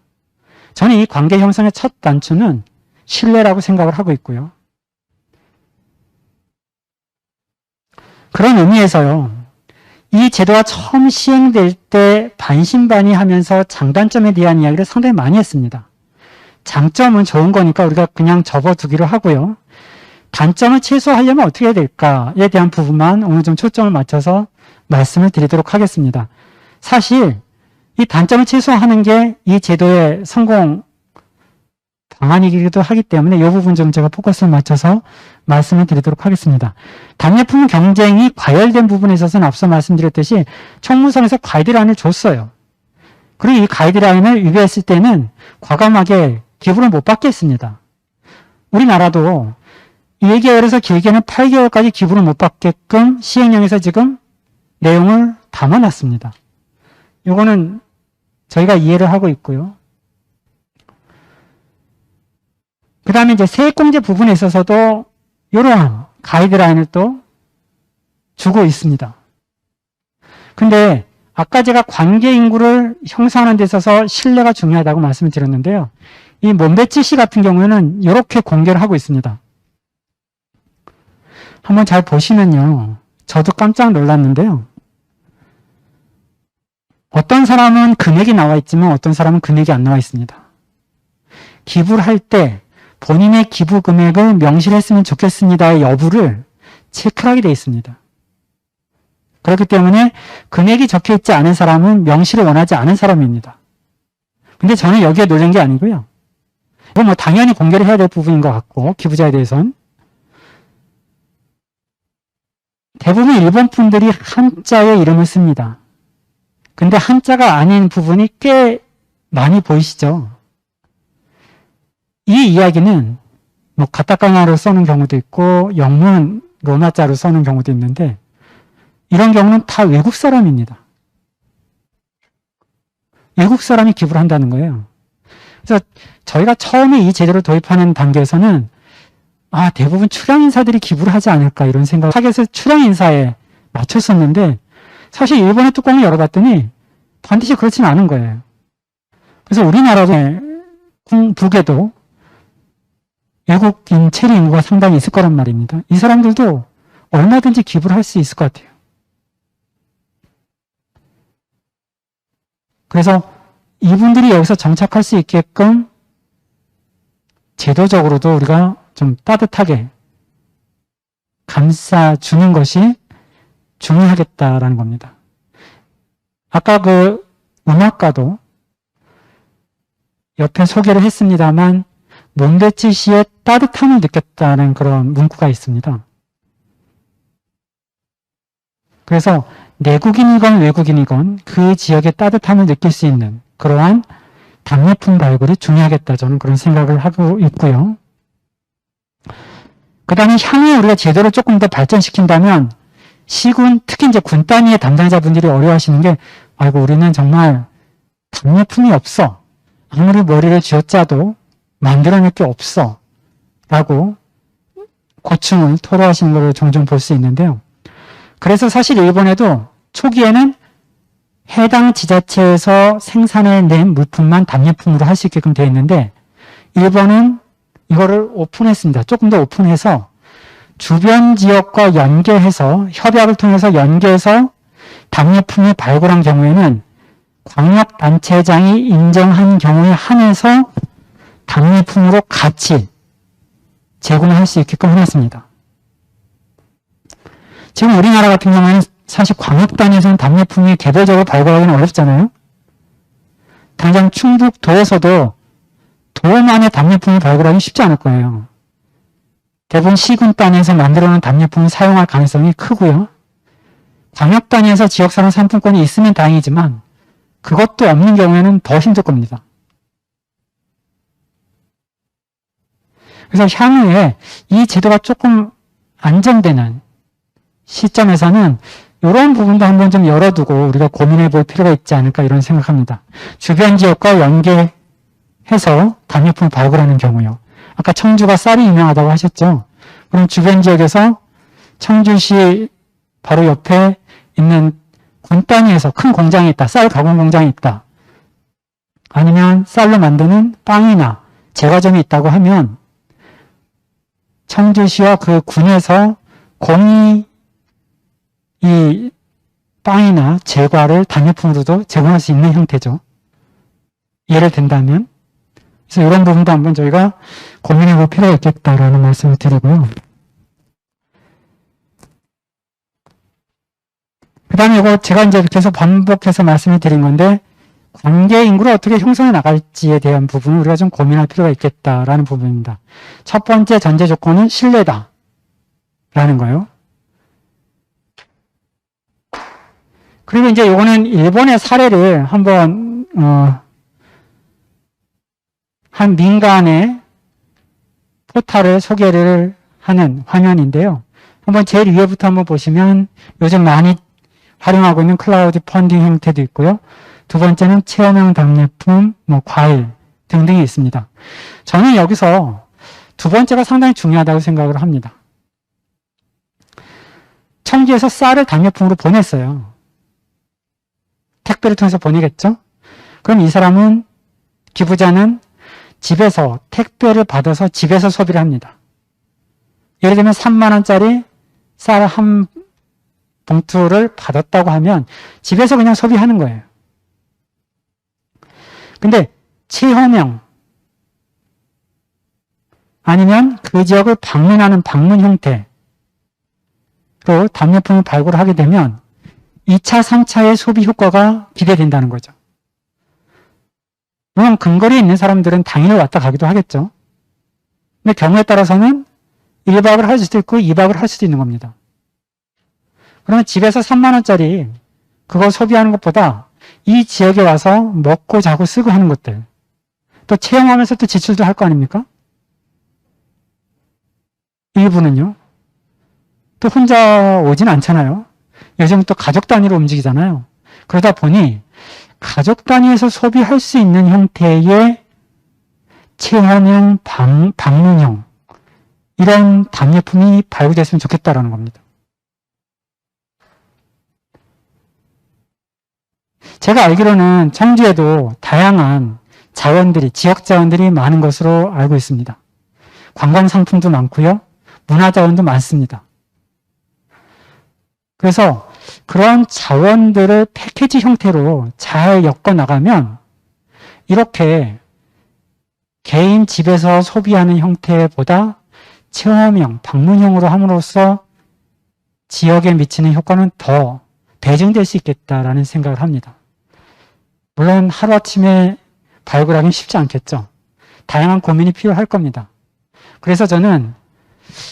저는 이 관계 형성의 첫 단추는 신뢰라고 생각을 하고 있고요. 그런 의미에서요, 이 제도가 처음 시행될 때 반신반의하면서 장단점에 대한 이야기를 상당히 많이 했습니다. 장점은 좋은 거니까 우리가 그냥 접어두기로 하고요. 단점을 최소화하려면 어떻게 해야 될까에 대한 부분만 오늘 좀 초점을 맞춰서 말씀을 드리도록 하겠습니다. 사실 이 단점을 최소화하는 게 이 제도의 성공 방안이기도 하기 때문에 이 부분 좀 제가 포커스를 맞춰서 말씀을 드리도록 하겠습니다. 답례품 경쟁이 과열된 부분에 있어서는 앞서 말씀드렸듯이 총무선에서 가이드라인을 줬어요. 그리고 이 가이드라인을 위배했을 때는 과감하게 기부를 못 받겠습니다. 우리나라도 1개월에서 길게는 8개월까지 기부를 못 받게끔 시행령에서 지금 내용을 담아놨습니다. 이거는 저희가 이해를 하고 있고요. 그 다음에 이제 세액공제 부분에 있어서도 이러한 가이드라인을 또 주고 있습니다. 근데 아까 제가 관계 인구를 형성하는 데 있어서 신뢰가 중요하다고 말씀을 드렸는데요. 이 몸배치시 같은 경우에는 이렇게 공개를 하고 있습니다. 한번 잘 보시면요. 저도 깜짝 놀랐는데요. 어떤 사람은 금액이 나와 있지만 어떤 사람은 금액이 안 나와 있습니다. 기부를 할 때 본인의 기부 금액을 명시했으면 좋겠습니다의 여부를 체크하게 되어 있습니다. 그렇기 때문에 금액이 적혀 있지 않은 사람은 명시를 원하지 않은 사람입니다. 근데 저는 여기에 놀란 게 아니고요. 이건 뭐 당연히 공개를 해야 될 부분인 것 같고, 기부자에 대해서는. 대부분 일본 분들이 한자의 이름을 씁니다. 근데 한자가 아닌 부분이 꽤 많이 보이시죠? 이 이야기는 뭐 가타카나로 써는 경우도 있고 영문 로마자로 써는 경우도 있는데 이런 경우는 다 외국 사람입니다. 외국 사람이 기부를 한다는 거예요. 그래서 저희가 처음에 이 제도를 도입하는 단계에서는 대부분 출향인사들이 기부를 하지 않을까 이런 생각을 타겟을 출향인사에 맞췄었는데 사실 일본의 뚜껑을 열어봤더니 반드시 그렇지는 않은 거예요. 그래서 우리나라도 북에도 외국인 체류 인구가 상당히 있을 거란 말입니다. 이 사람들도 얼마든지 기부를 할 수 있을 것 같아요. 그래서 이분들이 여기서 정착할 수 있게끔 제도적으로도 우리가 좀 따뜻하게 감싸주는 것이 중요하겠다라는 겁니다. 아까 그 음악가도 옆에 소개를 했습니다만 몸배치 시에 따뜻함을 느꼈다는 그런 문구가 있습니다. 그래서 내국인이건 외국인이건 그 지역의 따뜻함을 느낄 수 있는 그러한 답례품 발굴이 중요하겠다. 저는 그런 생각을 하고 있고요. 그 다음에 향후에 우리가 제도를 조금 더 발전시킨다면 시군, 특히 이제 군 단위의 담당자분들이 어려워하시는 게 우리는 정말 답례품이 없어. 아무리 머리를 쥐어짜도 만들어낼 게 없어. 라고 고충을 토로하시는 걸 종종 볼 수 있는데요. 그래서 사실 일본에도 초기에는 해당 지자체에서 생산해낸 물품만 답례품으로 할 수 있게끔 되어 있는데 일본은 이거를 오픈했습니다. 조금 더 오픈해서 주변 지역과 연계해서 협약을 통해서 연계해서 답례품이 발굴한 경우에는 광역단체장이 인정한 경우에 한해서 답례품으로 같이 제공을 할 수 있게끔 해놨습니다. 지금 우리나라 같은 경우에는 사실 광역단에서는 답례품이 개별적으로 발굴하기는 어렵잖아요. 당장 충북도에서도 도만의 답례품을 발굴하기 쉽지 않을 거예요. 대부분 시군단에서 만들어놓은 답례품을 사용할 가능성이 크고요. 광역 단위에서 지역사랑 상품권이 있으면 다행이지만 그것도 없는 경우에는 더 힘들 겁니다. 그래서 향후에 이 제도가 조금 안정되는 시점에서는 이런 부분도 한번 좀 열어두고 우리가 고민해 볼 필요가 있지 않을까 이런 생각합니다. 주변 지역과 연계해서 답례품을 발굴하는 경우요. 아까 청주가 쌀이 유명하다고 하셨죠. 그럼 주변 지역에서 청주시 바로 옆에 있는 군 단위에서 큰 공장이 있다. 쌀 가공 공장이 있다. 아니면 쌀로 만드는 빵이나 제과점이 있다고 하면 청주시와 그 군에서 공이 이 빵이나 제과를 답례품으로도 제공할 수 있는 형태죠. 예를 든다면. 그래서 이런 부분도 한번 저희가 고민해 볼 필요가 있겠다라는 말씀을 드리고요. 그 다음에 이거 제가 이제 계속 반복해서 말씀을 드린 건데, 관계 인구를 어떻게 형성해 나갈지에 대한 부분을 우리가 좀 고민할 필요가 있겠다라는 부분입니다. 첫 번째 전제 조건은 신뢰다. 라는 거예요. 그리고 이제 요거는 일본의 사례를 한번, 한 민간의 포탈을 소개를 하는 화면인데요. 한번 제일 위에부터 한번 보시면 요즘 많이 활용하고 있는 클라우드 펀딩 형태도 있고요. 두 번째는 체험형 답례품, 과일 등등이 있습니다. 저는 여기서 두 번째가 상당히 중요하다고 생각을 합니다. 청주에서 쌀을 답례품으로 보냈어요. 택배를 통해서 보내겠죠? 그럼 이 사람은, 기부자는 집에서 택배를 받아서 집에서 소비를 합니다. 예를 들면 3만원짜리 쌀 한 봉투를 받았다고 하면 집에서 그냥 소비하는 거예요. 근데 체험형 아니면 그 지역을 방문하는 방문 형태로 답례품을 발굴하게 되면 2차, 3차의 소비 효과가 기대된다는 거죠. 물론 근거리에 있는 사람들은 당일 왔다 가기도 하겠죠. 근데 경우에 따라서는 1박을 할 수도 있고 2박을 할 수도 있는 겁니다. 그러면 집에서 3만원짜리 그거 소비하는 것보다 이 지역에 와서 먹고 자고 쓰고 하는 것들, 또 체험하면서 또 지출도 할 거 아닙니까? 일부는요. 또 혼자 오진 않잖아요. 요즘 또 가족 단위로 움직이잖아요. 그러다 보니 가족 단위에서 소비할 수 있는 형태의 체험형, 방문형 이런 답례품이 발굴됐으면 좋겠다라는 겁니다. 제가 알기로는 청주에도 다양한 자원들이, 지역 자원들이 많은 것으로 알고 있습니다. 관광 상품도 많고요. 문화 자원도 많습니다. 그래서 그런 자원들을 패키지 형태로 잘 엮어 나가면 이렇게 개인 집에서 소비하는 형태보다 체험형, 방문형으로 함으로써 지역에 미치는 효과는 더 배증될 수 있겠다라는 생각을 합니다. 물론 하루아침에 발굴하기는 쉽지 않겠죠. 다양한 고민이 필요할 겁니다. 그래서 저는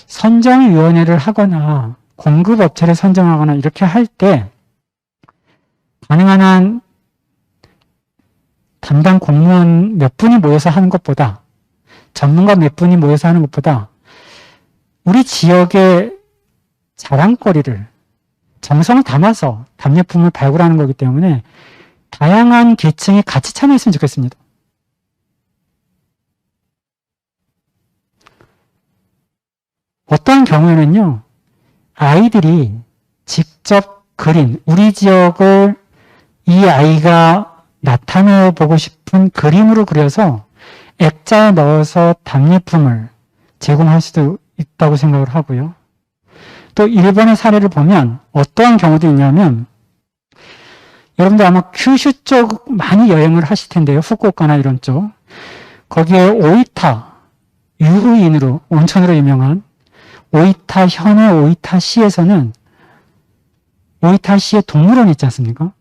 선정위원회를 하거나 공급업체를 선정하거나 이렇게 할 때 가능한 한 담당 공무원 몇 분이 모여서 하는 것보다, 전문가 몇 분이 모여서 하는 것보다 우리 지역의 자랑거리를 정성을 담아서 답례품을 발굴하는 거기 때문에 다양한 계층이 같이 참여했으면 좋겠습니다. 어떤 경우에는요, 아이들이 직접 그린, 우리 지역을 이 아이가 나타내 보고 싶은 그림으로 그려서 액자에 넣어서 답례품을 제공할 수도 있다고 생각을 하고요. 또 일본의 사례를 보면 어떠한 경우도 있냐면, 여러분들 아마 큐슈 쪽 많이 여행을 하실 텐데요. 후쿠오카나 이런 쪽. 거기에 오이타, 유후인으로, 온천으로 유명한 오이타 현의 오이타시에서는 오이타시에 동물원이 있지 않습니까?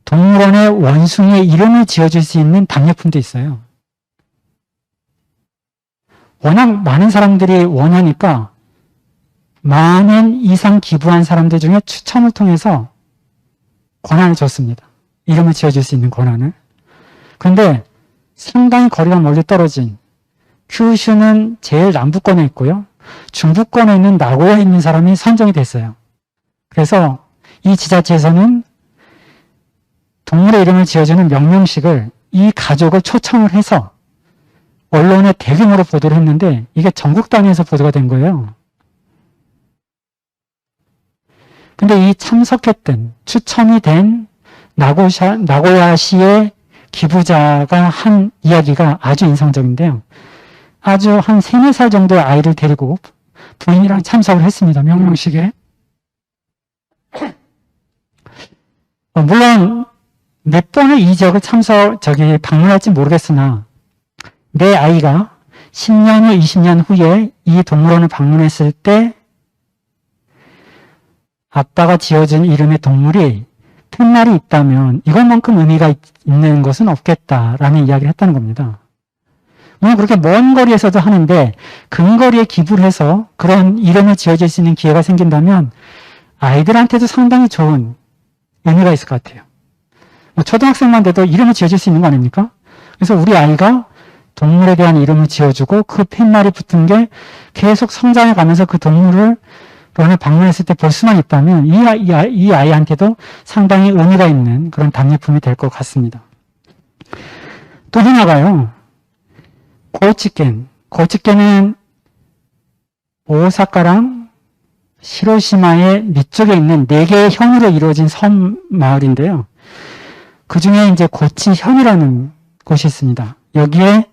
동물원의 원숭이의 이름을 지어줄 수 있는 답례품도 있어요. 워낙 많은 사람들이 원하니까 만원 이상 기부한 사람들 중에 추첨을 통해서 권한을 줬습니다. 이름을 지어줄 수 있는 권한을. 그런데 상당히 거리가 멀리 떨어진 큐슈는 제일 남부권에 있고요. 중부권에 있는 나고야에 있는 사람이 선정이 됐어요. 그래서 이 지자체에서는 동물의 이름을 지어주는 명명식을 이 가족을 초청을 해서 언론에 대규모로 보도를 했는데 이게 전국 단위에서 보도가 된 거예요. 근데 이 참석했던 추첨이 된 나고야시의 기부자가 한 이야기가 아주 인상적인데요. 아주 한 3, 4살 정도의 아이를 데리고 부인이랑 참석을 했습니다. 명명식에. 물론 몇 번을 이 지역을 방문할지 모르겠으나 내 아이가 10년 후, 20년 후에 이 동물원을 방문했을 때 아빠가 지어준 이름의 동물이 팻말이 있다면 이것만큼 의미가 있는 것은 없겠다라는 이야기를 했다는 겁니다. 물론 그렇게 먼 거리에서도 하는데 근거리에 기부를 해서 그런 이름을 지어줄 수 있는 기회가 생긴다면 아이들한테도 상당히 좋은 의미가 있을 것 같아요. 초등학생만 돼도 이름을 지어줄 수 있는 거 아닙니까? 그래서 우리 아이가 동물에 대한 이름을 지어주고 그 팻말이 붙은 게 계속 성장해 가면서 그 동물을 방문했을 때 볼 수만 있다면 이 아이한테도 상당히 의미가 있는 그런 답례품이 될 것 같습니다. 또 하나가요. 고치겐은 오사카랑 히로시마의 밑쪽에 있는 4개의 현으로 이루어진 섬 마을인데요. 그 중에 이제 고치현이라는 곳이 있습니다. 여기에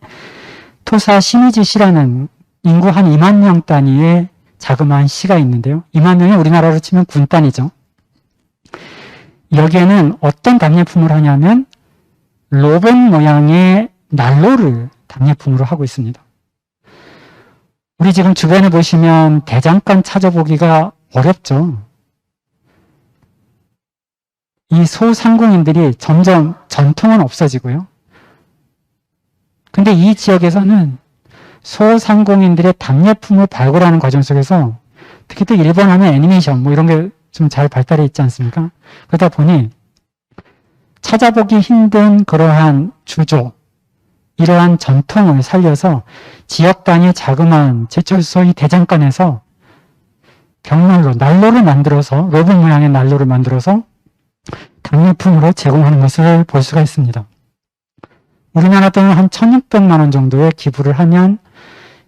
토사 시미즈시라는 인구 한 2만 명 단위의 자그마한 시가 있는데요. 2만 명이 우리나라로 치면 군 단위죠. 여기에는 어떤 답례품을 하냐면 로봇 모양의 난로를 답례품으로 하고 있습니다. 우리 지금 주변에 보시면 대장간 찾아보기가 어렵죠. 이 소상공인들이 점점 전통은 없어지고요. 근데 이 지역에서는 소상공인들의 답례품을 발굴하는 과정 속에서 특히 또 일본 하면 애니메이션 이런 게 좀 잘 발달해 있지 않습니까? 그러다 보니 찾아보기 힘든 그러한 주조, 이러한 전통을 살려서 지역 단위 자그마한 제철소의 대장간에서 벽난로, 난로를 만들어서 로봇 모양의 난로를 만들어서 답례품으로 제공하는 것을 볼 수가 있습니다. 우리나라 돈은 한 1,600만 원 정도의 기부를 하면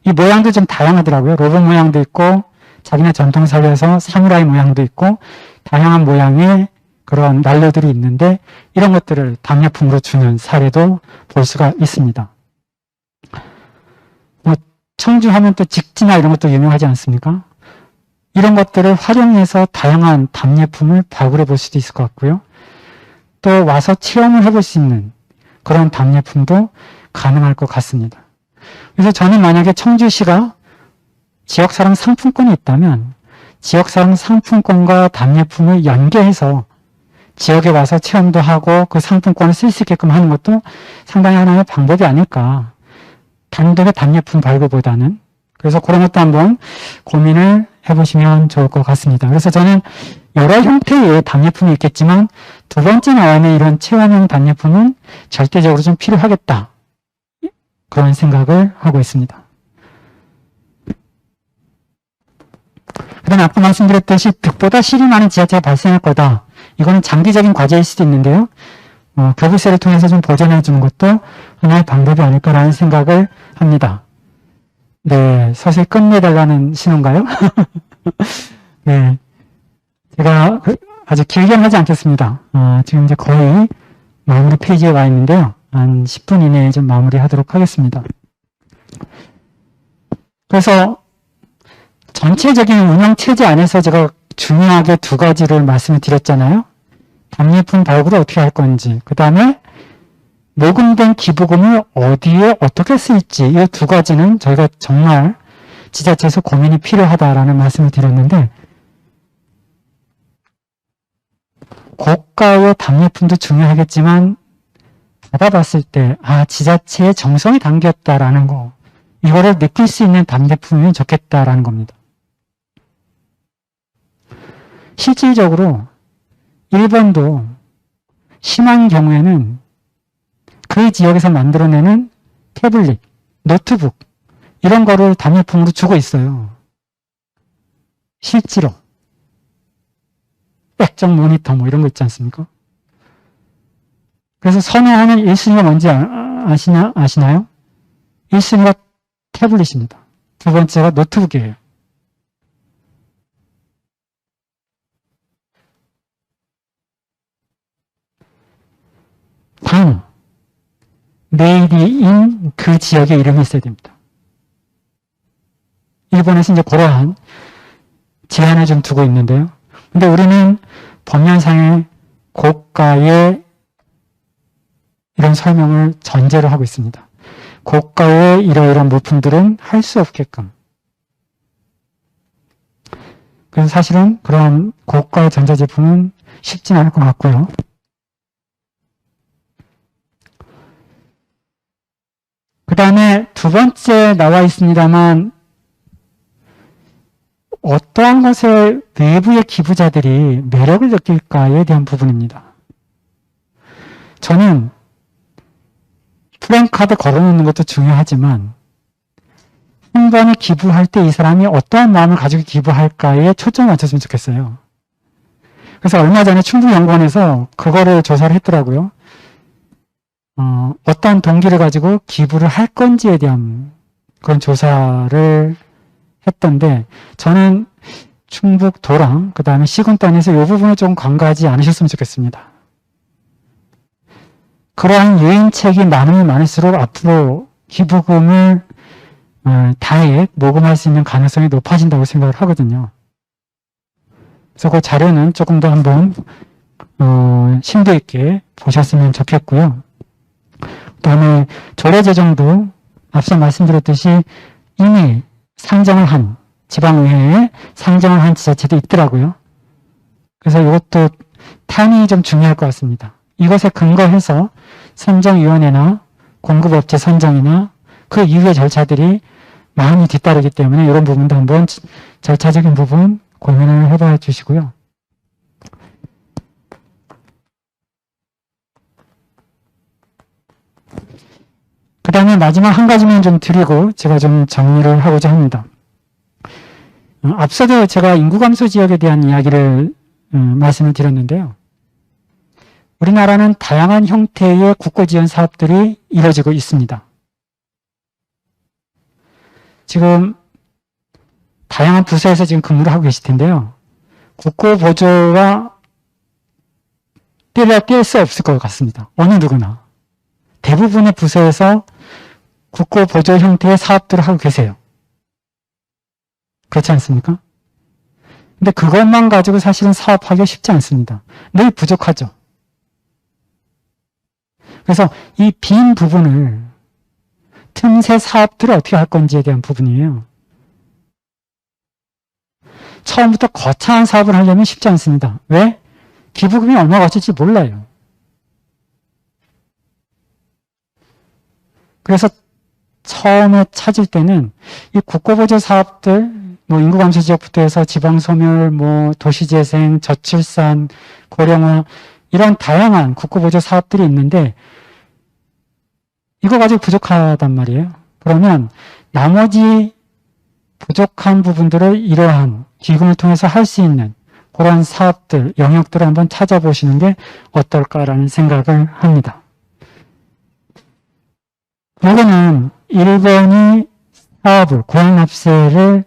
이 모양도 좀 다양하더라고요. 로봇 모양도 있고 자기네 전통 살려서 사무라이 모양도 있고 다양한 모양의 그런 난로들이 있는데 이런 것들을 답례품으로 주는 사례도 볼 수가 있습니다. 청주하면 또 직지나 이런 것도 유명하지 않습니까? 이런 것들을 활용해서 다양한 답례품을 발굴해 볼 수도 있을 것 같고요. 또 와서 체험을 해볼 수 있는 그런 답례품도 가능할 것 같습니다. 그래서 저는 만약에 청주시가 지역사랑 상품권이 있다면 지역사랑 상품권과 답례품을 연계해서 지역에 와서 체험도 하고 그 상품권을 쓸 수 있게끔 하는 것도 상당히 하나의 방법이 아닐까. 단독의 답례품 발굴보다는. 그래서 그런 것도 한번 고민을 해보시면 좋을 것 같습니다. 그래서 저는 여러 형태의 답례품이 있겠지만 두 번째 나오는 이런 체험형 답례품은 절대적으로 좀 필요하겠다. 그런 생각을 하고 있습니다. 그 다음에 아까 말씀드렸듯이 득보다 실이 많은 지자체가 발생할 거다. 이거는 장기적인 과제일 수도 있는데요. 교부세를 통해서 좀 보전해 주는 것도 하나의 방법이 아닐까라는 생각을 합니다. 네, 서서히 끝내달라는 신호인가요? 네, 제가 아주 길게 하지 않겠습니다. 지금 이제 거의 마무리 페이지에 와 있는데요. 한 10분 이내에 좀 마무리하도록 하겠습니다. 그래서 전체적인 운영체제 안에서 제가 중요하게 두 가지를 말씀을 드렸잖아요. 답례품 발굴을 어떻게 할 건지, 그 다음에 모금된 기부금을 어디에 어떻게 쓸지, 이 두 가지는 저희가 정말 지자체에서 고민이 필요하다라는 말씀을 드렸는데, 고가의 답례품도 중요하겠지만 받아봤을 때 지자체의 정성이 담겼다라는 거, 이거를 느낄 수 있는 답례품이면 좋겠다라는 겁니다. 실질적으로 1번도 심한 경우에는 그 지역에서 만들어내는 태블릿, 노트북 이런 거를 답례품으로 주고 있어요. 실제로 액정 모니터 뭐 이런 거 있지 않습니까? 그래서 선호하는 1순위가 뭔지 아시나요? 1순위가 태블릿입니다. 두 번째가 노트북이에요. 단, made in 그 지역의 이름이 있어야 됩니다. 일본에서 이제 그러한 제한을 좀 두고 있는데요. 근데 우리는 법령상의 고가의 이런 설명을 전제로 하고 있습니다. 고가의 이러이러한 물품들은 할 수 없게끔. 그래서 사실은 그러한 고가의 전자제품은 쉽지는 않을 것 같고요. 그 다음에 두 번째 나와 있습니다만 어떠한 것에 외부의 기부자들이 매력을 느낄까에 대한 부분입니다. 저는 플랜카드 걸어놓는 것도 중요하지만 한 번에 기부할 때 이 사람이 어떠한 마음을 가지고 기부할까에 초점을 맞췄으면 좋겠어요. 그래서 얼마 전에 충북연구원에서 그거를 조사를 했더라고요. 어떠한 동기를 가지고 기부를 할 건지에 대한 그런 조사를 했던데 저는 충북 도랑 그 다음에 시군단에서 이 부분을 좀 간과하지 않으셨으면 좋겠습니다. 그러한 유인책이 많으면 많을수록 앞으로 기부금을 다액 모금할 수 있는 가능성이 높아진다고 생각을 하거든요. 그래서 그 자료는 조금 더 한번 심도 있게 보셨으면 좋겠고요. 그 다음에 조례제정도 앞서 말씀드렸듯이 이미 상정을 한 지방의회에 상정을 한 지자체도 있더라고요. 그래서 이것도 타이밍이 좀 중요할 것 같습니다. 이것에 근거해서 선정위원회나 공급업체 선정이나 그 이후의 절차들이 많이 뒤따르기 때문에 이런 부분도 한번 절차적인 부분 고민을 해봐 주시고요. 그 다음에 마지막 한 가지만 좀 드리고 제가 좀 정리를 하고자 합니다. 앞서도 제가 인구감소 지역에 대한 이야기를 말씀을 드렸는데요. 우리나라는 다양한 형태의 국고지원 사업들이 이루어지고 있습니다. 지금 다양한 부서에서 지금 근무를 하고 계실 텐데요. 국고보조와 뗄 수 없을 것 같습니다. 어느 누구나. 대부분의 부서에서 국고보조 형태의 사업들을 하고 계세요. 그렇지 않습니까? 근데 그것만 가지고 사실은 사업하기가 쉽지 않습니다. 늘 부족하죠. 그래서 이 빈 부분을 틈새 사업들을 어떻게 할 건지에 대한 부분이에요. 처음부터 거창한 사업을 하려면 쉽지 않습니다. 왜? 기부금이 얼마가 어쩔지 몰라요. 그래서 처음에 찾을 때는 이 국고보조 사업들, 뭐 인구감소 지역부터 해서 지방소멸, 뭐 도시재생, 저출산, 고령화 이런 다양한 국고보조 사업들이 있는데 이거 가지고 부족하단 말이에요. 그러면 나머지 부족한 부분들을 이러한 기금을 통해서 할 수 있는 그런 사업들, 영역들을 한번 찾아보시는 게 어떨까라는 생각을 합니다. 이거는 1번이 사업을, 고양납세를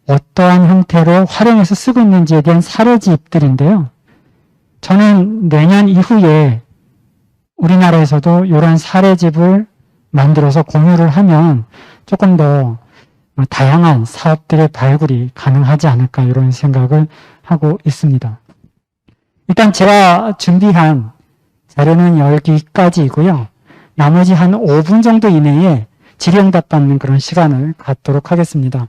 어떠한 형태로 활용해서 쓰고 있는지에 대한 사례집들인데요. 저는 내년 이후에 우리나라에서도 이런 사례집을 만들어서 공유를 하면 조금 더 다양한 사업들의 발굴이 가능하지 않을까 이런 생각을 하고 있습니다. 일단 제가 준비한 자료는 여기까지이고요. 나머지 한 5분 정도 이내에 질의응답 받는 그런 시간을 갖도록 하겠습니다.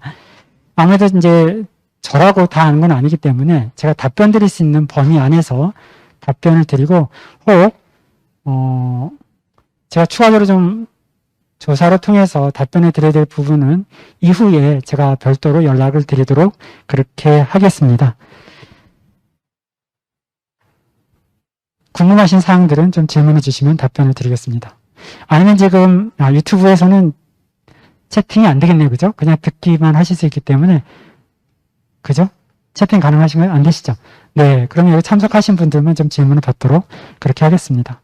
아무래도 이제 저라고 다 아는 건 아니기 때문에 제가 답변 드릴 수 있는 범위 안에서 답변을 드리고 혹 제가 추가적으로 좀 조사를 통해서 답변을 드려야 될 부분은 이후에 제가 별도로 연락을 드리도록 그렇게 하겠습니다. 궁금하신 사항들은 좀 질문해 주시면 답변을 드리겠습니다. 아니면 지금 유튜브에서는 채팅이 안 되겠네요. 그죠? 그냥 듣기만 하실 수 있기 때문에 그죠? 채팅 가능하신가요? 안 되시죠? 네, 그러면 여기 참석하신 분들만 좀 질문을 받도록 그렇게 하겠습니다.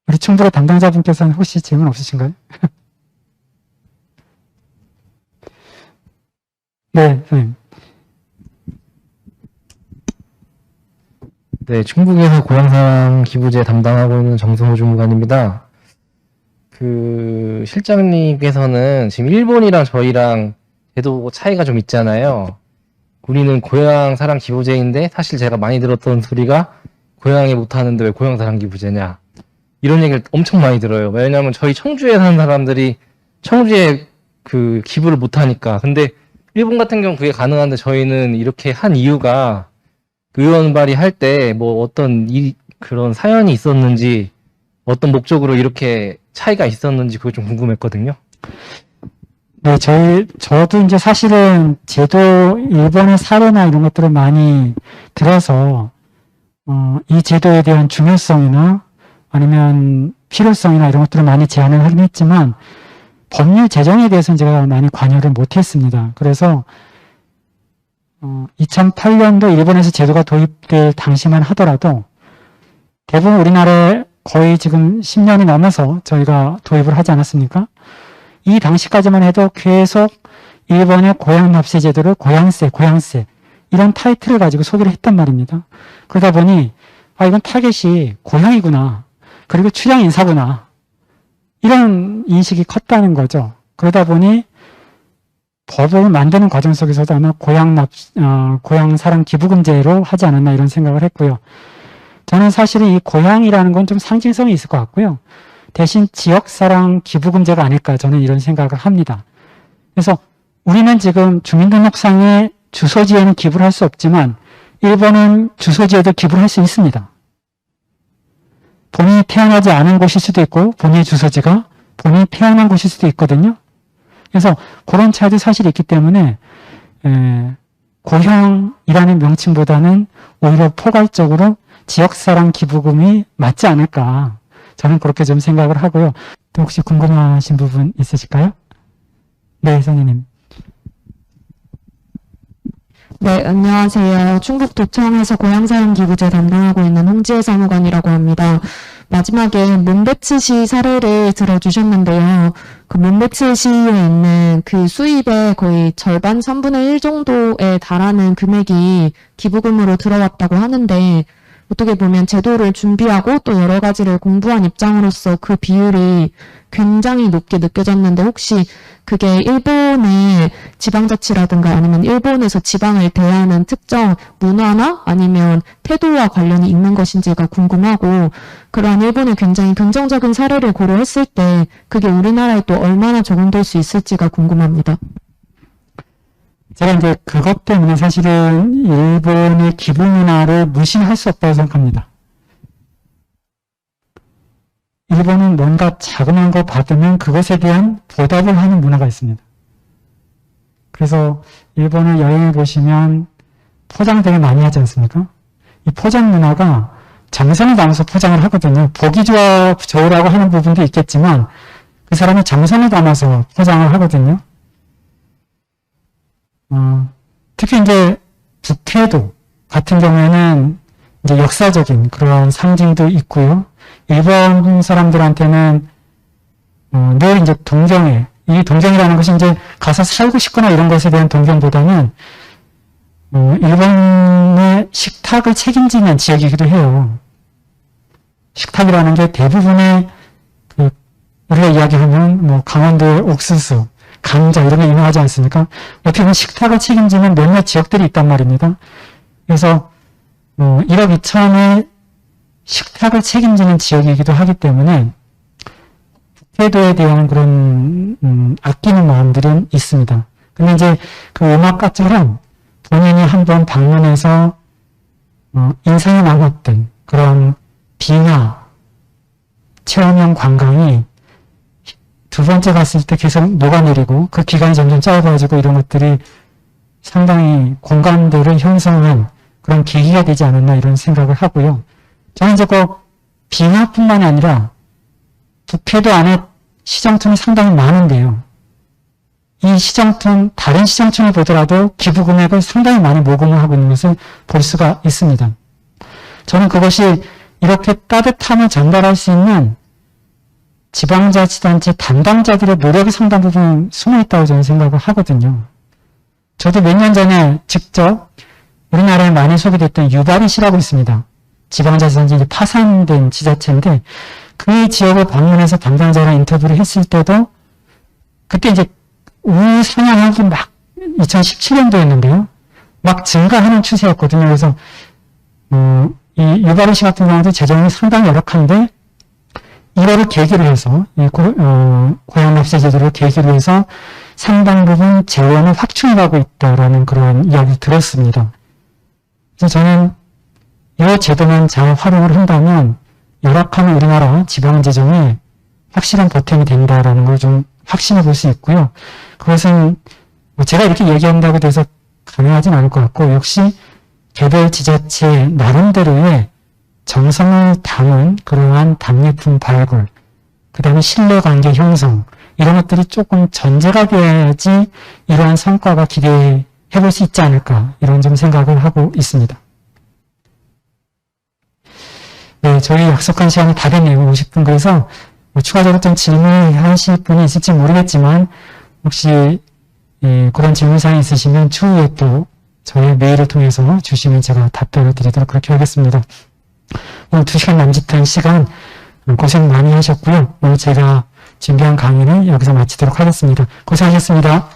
우리 충북의 담당자분께서는 혹시 질문 없으신가요? 네, 선생님. 네, 충북에서 고향사랑 기부제 담당하고 있는 정성호 주무관입니다. 실장님께서는 지금 일본이랑 저희랑 제도 차이가 좀 있잖아요. 우리는 고향사랑 기부제인데 사실 제가 많이 들었던 소리가 고향에 못하는데 왜 고향사랑 기부제냐. 이런 얘기를 엄청 많이 들어요. 왜냐면 저희 청주에 사는 사람들이 청주에 기부를 못하니까. 근데 일본 같은 경우 그게 가능한데 저희는 이렇게 한 이유가 의원 발의할 때 뭐 어떤 그런 사연이 있었는지 어떤 목적으로 이렇게 차이가 있었는지 그게 좀 궁금했거든요. 네, 저도 이제 사실은 제도, 일본의 사례나 이런 것들을 많이 들어서, 이 제도에 대한 중요성이나 아니면 필요성이나 이런 것들을 많이 제안을 하긴 했지만, 법률 제정에 대해서는 제가 많이 관여를 못했습니다. 그래서, 2008년도 일본에서 제도가 도입될 당시만 하더라도, 대부분 우리나라에 거의 지금 10년이 넘어서 저희가 도입을 하지 않았습니까? 이 당시까지만 해도 계속 일본의 고향납세 제도를 고향세 이런 타이틀을 가지고 소개를 했단 말입니다. 그러다 보니 이건 타겟이 고향이구나. 그리고 출향 인사구나. 이런 인식이 컸다는 거죠. 그러다 보니 법을 만드는 과정 속에서도 아마 고향사랑 기부금제로 하지 않았나 이런 생각을 했고요. 저는 사실은 이 고향이라는 건 좀 상징성이 있을 것 같고요. 대신 지역사랑 기부금제가 아닐까 저는 이런 생각을 합니다. 그래서 우리는 지금 주민등록상의 주소지에는 기부를 할 수 없지만 일본은 주소지에도 기부를 할 수 있습니다. 본인이 태어나지 않은 곳일 수도 있고 본인의 주소지가 본인이 태어난 곳일 수도 있거든요. 그래서 그런 차이도 사실 있기 때문에 고향이라는 명칭보다는 오히려 포괄적으로 지역사랑 기부금이 맞지 않을까 저는 그렇게 좀 생각을 하고요. 또 혹시 궁금하신 부분 있으실까요? 네, 선생님. 네, 안녕하세요. 충북도청에서 고향사랑 기부제 담당하고 있는 홍지혜 사무관이라고 합니다. 마지막에 문배치시 사례를 들어주셨는데요. 그 문배치시에 있는 그 수입의 거의 절반 3분의 1 정도에 달하는 금액이 기부금으로 들어왔다고 하는데 어떻게 보면 제도를 준비하고 또 여러 가지를 공부한 입장으로서 그 비율이 굉장히 높게 느껴졌는데 혹시 그게 일본의 지방자치라든가 아니면 일본에서 지방을 대하는 특정 문화나 아니면 태도와 관련이 있는 것인지가 궁금하고 그러한 일본의 굉장히 긍정적인 사례를 고려했을 때 그게 우리나라에 또 얼마나 적용될 수 있을지가 궁금합니다. 제가 이제 그것 때문에 사실은 일본의 기부 문화를 무시할 수 없다고 생각합니다. 일본은 뭔가 자그마한 거 받으면 그것에 대한 보답을 하는 문화가 있습니다. 그래서 일본을 여행해 보시면 포장을 되게 많이 하지 않습니까? 이 포장 문화가 정성을 담아서 포장을 하거든요. 보기 좋으라고 하는 부분도 있겠지만 그 사람이 정성을 담아서 포장을 하거든요. 특히 이제 북해도 같은 경우에는 이제 역사적인 그런 상징도 있고요. 일본 사람들한테는 늘 이제 동경에, 이 동경이라는 것이 이제 가서 살고 싶거나 이런 것에 대한 동경보다는 일본의 식탁을 책임지는 지역이기도 해요. 식탁이라는 게 대부분의 우리가 이야기하면 뭐 강원도의 옥수수, 감자 이런 게 유명하지 않습니까? 어떻게 보면 식탁을 책임지는 몇몇 지역들이 있단 말입니다. 그래서 1억 2천의 식탁을 책임지는 지역이기도 하기 때문에 북해도에 대한 그런 아끼는 마음들은 있습니다. 근데 이제 그 음악가처럼 본인이 한번 방문해서 인상이 남았던 그런 빙하 체험형 관광이 두 번째 갔을 때 계속 녹아내리고 그 기간이 점점 짧아지고 이런 것들이 상당히 공감대를 형성한 그런 계기가 되지 않았나 이런 생각을 하고요. 저는 이제 꼭 빙하뿐만이 아니라 북해도 안에 시정촌이 상당히 많은데요. 이 시정촌, 다른 시정촌을 보더라도 기부 금액을 상당히 많이 모금을 하고 있는 것을 볼 수가 있습니다. 저는 그것이 이렇게 따뜻함을 전달할 수 있는 지방자치단체 담당자들의 노력이 상당 부분 숨어 있다고 저는 생각을 하거든요. 저도 몇 년 전에 직접 우리나라에 많이 소개됐던 유바리시라고 있습니다. 지방자치단체 이제 파산된 지자체인데 그 지역을 방문해서 담당자랑 인터뷰를 했을 때도 그때 이제 우유 상향하기 막 2017년도였는데요. 막 증가하는 추세였거든요. 그래서 이 유바리시 같은 경우도 재정이 상당히 열악한데 이거를 계기로 해서 고향 납세 제도를 계기로 해서 상당 부분 재원을 확충해가고 있다라는 그런 이야기를 들었습니다. 그래서 저는 이 제도만 잘 활용을 한다면 열악한 우리나라 지방재정에 확실한 보탬이 된다라는 걸 좀 확신해 볼 수 있고요. 그것은 제가 이렇게 얘기한다고 해서 가능하진 않을 것 같고 역시 개별 지자체 나름대로의 정성을 담은 그러한 답례품 발굴, 그 다음에 신뢰관계 형성 이런 것들이 조금 전제가 돼야지 이러한 성과가 기대해 볼 수 있지 않을까 이런 좀 생각을 하고 있습니다. 네, 저희 약속한 시간이 다 됐네요. 50분. 그래서 추가적으로 좀 질문하실 분이 있을지 모르겠지만 혹시 그런 질문사항이 있으시면 추후에 또 저희 메일을 통해서 주시면 제가 답변을 드리도록 그렇게 하겠습니다. 오늘 2시간 남짓한 시간 고생 많이 하셨고요. 오늘 제가 준비한 강의는 여기서 마치도록 하겠습니다. 고생하셨습니다.